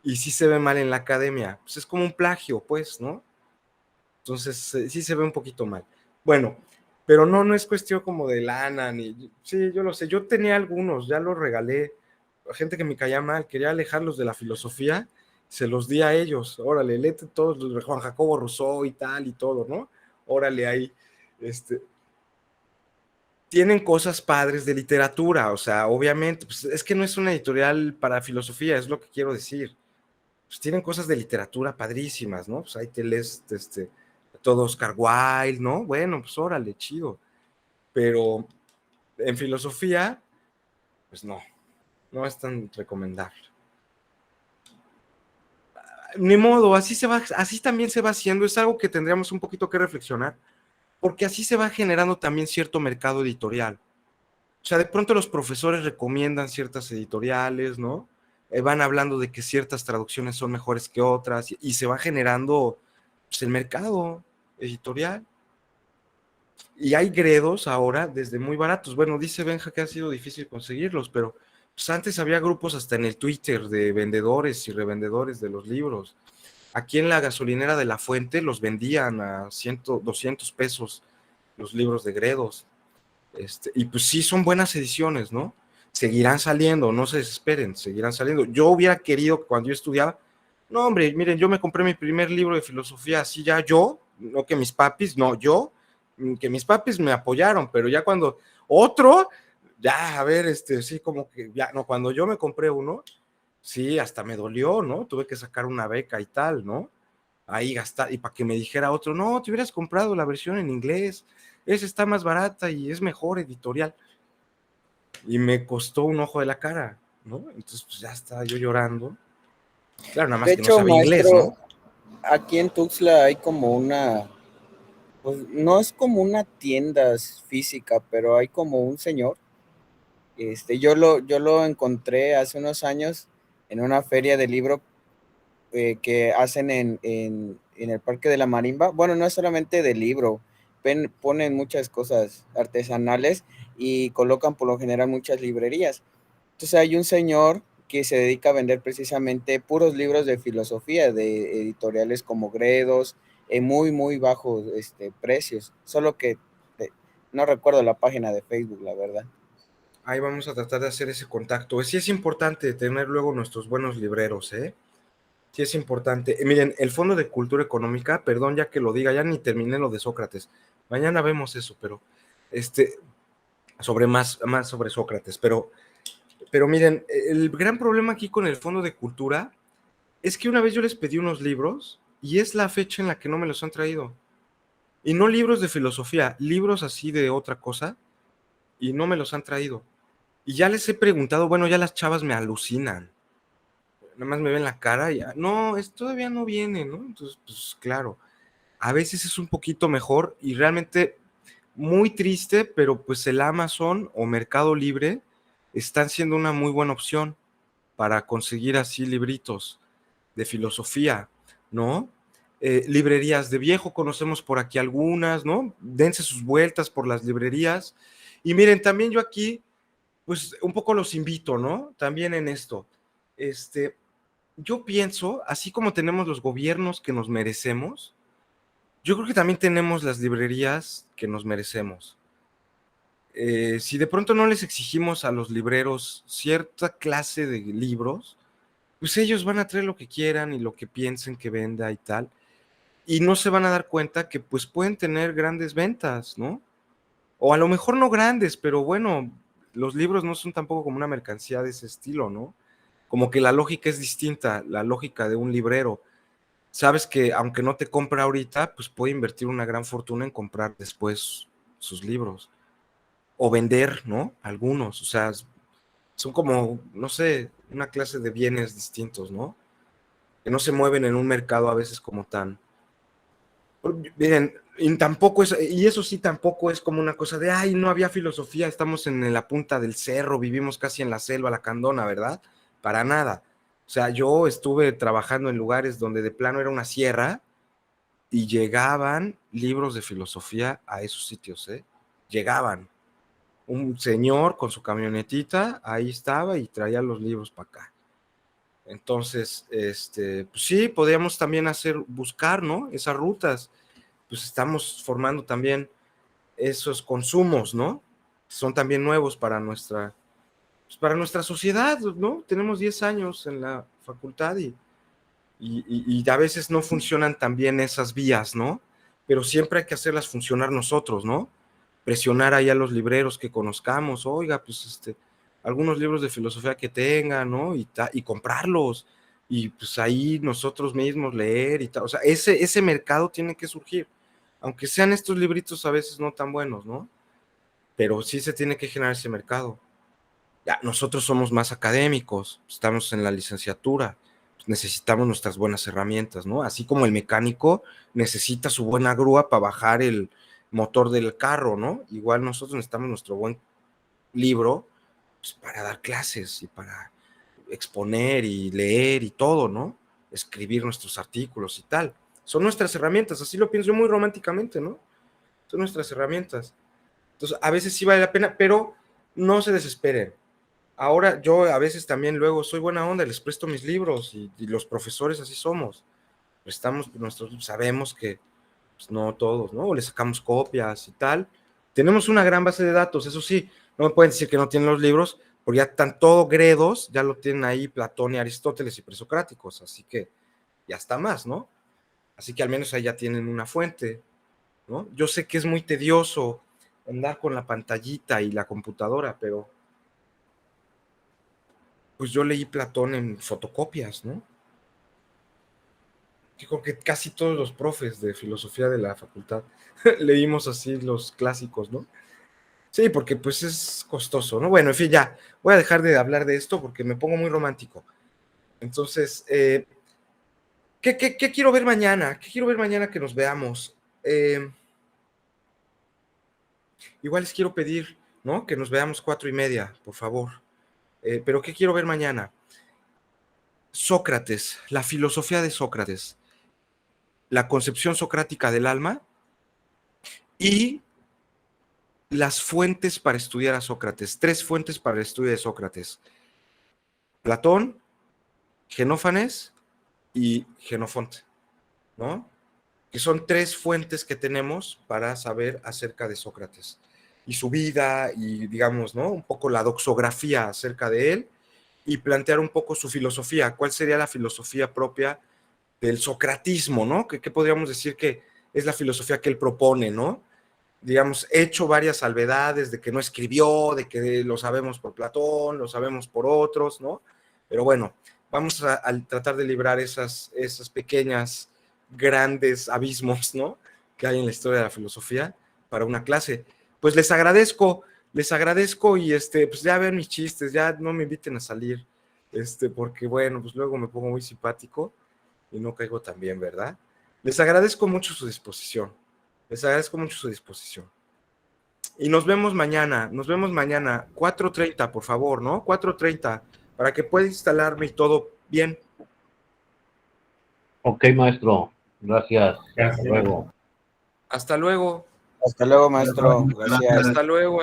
Y sí se ve mal en la academia, pues es como un plagio, pues, ¿no? Entonces, sí se ve un poquito mal. Bueno, pero no es cuestión como de lana, ni, sí, yo lo sé, yo tenía algunos, ya los regalé, gente que me caía mal, quería alejarlos de la filosofía, se los di a ellos, órale, léete todos los de Juan Jacobo Rousseau y tal y todo, ¿no? Órale ahí, tienen cosas padres de literatura, o sea, obviamente, pues es que no es una editorial para filosofía, es lo que quiero decir. Pues tienen cosas de literatura padrísimas, ¿no? Pues ahí te lees, todo Oscar Wilde, ¿no? Bueno, pues órale, chido. Pero en filosofía, pues no es tan recomendable. Ni modo, así también se va haciendo, es algo que tendríamos un poquito que reflexionar, porque así se va generando también cierto mercado editorial. O sea, de pronto los profesores recomiendan ciertas editoriales, ¿no? Van hablando de que ciertas traducciones son mejores que otras y se va generando pues, el mercado editorial. Y hay gredos ahora desde muy baratos. Bueno, dice Benja que ha sido difícil conseguirlos, pero pues, antes había grupos hasta en el Twitter de vendedores y revendedores de los libros. Aquí en la gasolinera de La Fuente los vendían a 100, 200 pesos los libros de gredos. Y pues sí, son buenas ediciones, ¿no? Seguirán saliendo, no se desesperen, seguirán saliendo. Yo hubiera querido, cuando yo estudiaba, no, hombre, miren, yo me compré mi primer libro de filosofía, así ya yo, no que mis papis, no, yo, que mis papis me apoyaron, pero ya cuando otro, ya, a ver, sí, como que, ya, no, cuando yo me compré uno, sí, hasta me dolió, ¿no? Tuve que sacar una beca y tal, ¿no? Ahí gastar, y para que me dijera otro, no, te hubieras comprado la versión en inglés, esa está más barata y es mejor editorial. Y me costó un ojo de la cara, ¿no? Entonces, pues ya estaba yo llorando. Claro, nada más De que hecho, no sabía maestro, inglés, ¿no? aquí en Tuxtla hay como una, pues no es como una tienda física, pero hay como un señor. Yo lo encontré hace unos años en una feria de libro que hacen en el Parque de la Marimba. Bueno, no es solamente de libro, ponen muchas cosas artesanales y colocan por lo general muchas librerías. Entonces hay un señor que se dedica a vender precisamente puros libros de filosofía, de editoriales como Gredos, en muy, muy bajos precios. Solo que no recuerdo la página de Facebook, la verdad. Ahí vamos a tratar de hacer ese contacto. Sí es importante tener luego nuestros buenos libreros, ¿eh? Sí es importante. Miren, el Fondo de Cultura Económica, perdón ya que lo diga, ya ni terminé lo de Sócrates. Mañana vemos eso, pero sobre más sobre Sócrates. Pero miren, el gran problema aquí con el Fondo de Cultura es que una vez yo les pedí unos libros y es la fecha en la que no me los han traído. Y no libros de filosofía, libros así de otra cosa, y no me los han traído. Y ya les he preguntado, bueno, ya las chavas me alucinan. Nada más me ven la cara y ya, no, todavía no viene, ¿no? Entonces, pues claro, a veces es un poquito mejor y realmente muy triste, pero pues el Amazon o Mercado Libre están siendo una muy buena opción para conseguir así libritos de filosofía, ¿no? Librerías de viejo, conocemos por aquí algunas, ¿no? Dense sus vueltas por las librerías. Y miren, también yo aquí, pues un poco los invito, ¿no? También en esto. Yo pienso, así como tenemos los gobiernos que nos merecemos, yo creo que también tenemos las librerías que nos merecemos. Si de pronto no les exigimos a los libreros cierta clase de libros, pues ellos van a traer lo que quieran y lo que piensen que venda y tal, y no se van a dar cuenta que pues pueden tener grandes ventas, ¿no? O a lo mejor no grandes, pero bueno, los libros no son tampoco como una mercancía de ese estilo, ¿no? Como que la lógica es distinta, la lógica de un librero. Sabes que aunque no te compra ahorita, pues puede invertir una gran fortuna en comprar después sus libros. O vender, ¿no? Algunos, o sea, son como, no sé, una clase de bienes distintos, ¿no? Que no se mueven en un mercado a veces como tan... Miren, y tampoco es, y eso sí tampoco es como una cosa de, ay, no había filosofía, estamos en la punta del cerro, vivimos casi en la selva lacandona, ¿verdad? Para nada. O sea, yo estuve trabajando en lugares donde de plano era una sierra y llegaban libros de filosofía a esos sitios, ¿eh? Llegaban. Un señor con su camionetita, ahí estaba y traía los libros para acá. Entonces, pues sí, podríamos también buscar, ¿no? Esas rutas. Pues estamos formando también esos consumos, ¿no? Son también nuevos para nuestra sociedad, ¿no? Tenemos 10 años en la facultad y a veces no funcionan tan bien esas vías, ¿no? Pero siempre hay que hacerlas funcionar nosotros, ¿no? Presionar ahí a los libreros que conozcamos, oiga, pues algunos libros de filosofía que tengan, ¿no? Y comprarlos, y pues ahí nosotros mismos leer y tal. O sea, ese mercado tiene que surgir, aunque sean estos libritos a veces no tan buenos, ¿no? Pero sí se tiene que generar ese mercado. Ya, nosotros somos más académicos, estamos en la licenciatura, necesitamos nuestras buenas herramientas, ¿no? Así como el mecánico necesita su buena grúa para bajar el motor del carro, ¿no? Igual nosotros necesitamos nuestro buen libro pues, para dar clases y para exponer y leer y todo, ¿no? Escribir nuestros artículos y tal. Son nuestras herramientas, así lo pienso muy románticamente, ¿no? Son nuestras herramientas. Entonces, a veces sí vale la pena, pero no se desesperen. Ahora yo a veces también luego soy buena onda, les presto mis libros y los profesores así somos. Prestamos nuestros, sabemos que pues, no todos, ¿no? O le sacamos copias y tal. Tenemos una gran base de datos, eso sí, no me pueden decir que no tienen los libros, porque ya están todo gredos, ya lo tienen ahí Platón y Aristóteles y presocráticos, así que ya está más, ¿no? Así que al menos ahí ya tienen una fuente, ¿no? Yo sé que es muy tedioso andar con la pantallita y la computadora, pero pues yo leí Platón en fotocopias, ¿no? Yo creo que casi todos los profes de filosofía de la facultad leímos así los clásicos, ¿no? Sí, porque pues es costoso, ¿no? Bueno, en fin, ya, voy a dejar de hablar de esto porque me pongo muy romántico. Entonces, ¿qué quiero ver mañana? ¿Qué quiero ver mañana que nos veamos? Igual les quiero pedir, ¿no? Que nos veamos 4:30, por favor. Pero ¿qué quiero ver mañana? Sócrates, la filosofía de Sócrates, la concepción socrática del alma y las fuentes para estudiar a Sócrates. 3 fuentes para el estudio de Sócrates. Platón, Genófanes y Genofonte, ¿no? que son 3 fuentes que tenemos para saber acerca de Sócrates y su vida y, digamos, ¿no? Un poco la doxografía acerca de él y plantear un poco su filosofía. ¿Cuál sería la filosofía propia del socratismo, ¿no? ¿Qué podríamos decir que es la filosofía que él propone, ¿no? Digamos, he hecho varias salvedades de que no escribió, de que lo sabemos por Platón, lo sabemos por otros, ¿no? Pero bueno, vamos a tratar de librar esas pequeñas, grandes abismos, ¿no? Que hay en la historia de la filosofía para una clase. Pues les agradezco y pues ya ven mis chistes, ya no me inviten a salir, porque bueno, pues luego me pongo muy simpático y no caigo tan bien, ¿verdad? Les agradezco mucho su disposición. Y nos vemos mañana, 4:30, por favor, ¿no? 4:30, para que pueda instalarme y todo bien. Ok, maestro. Gracias. Hasta luego. Hasta luego. Hasta luego, maestro. Gracias. Hasta luego.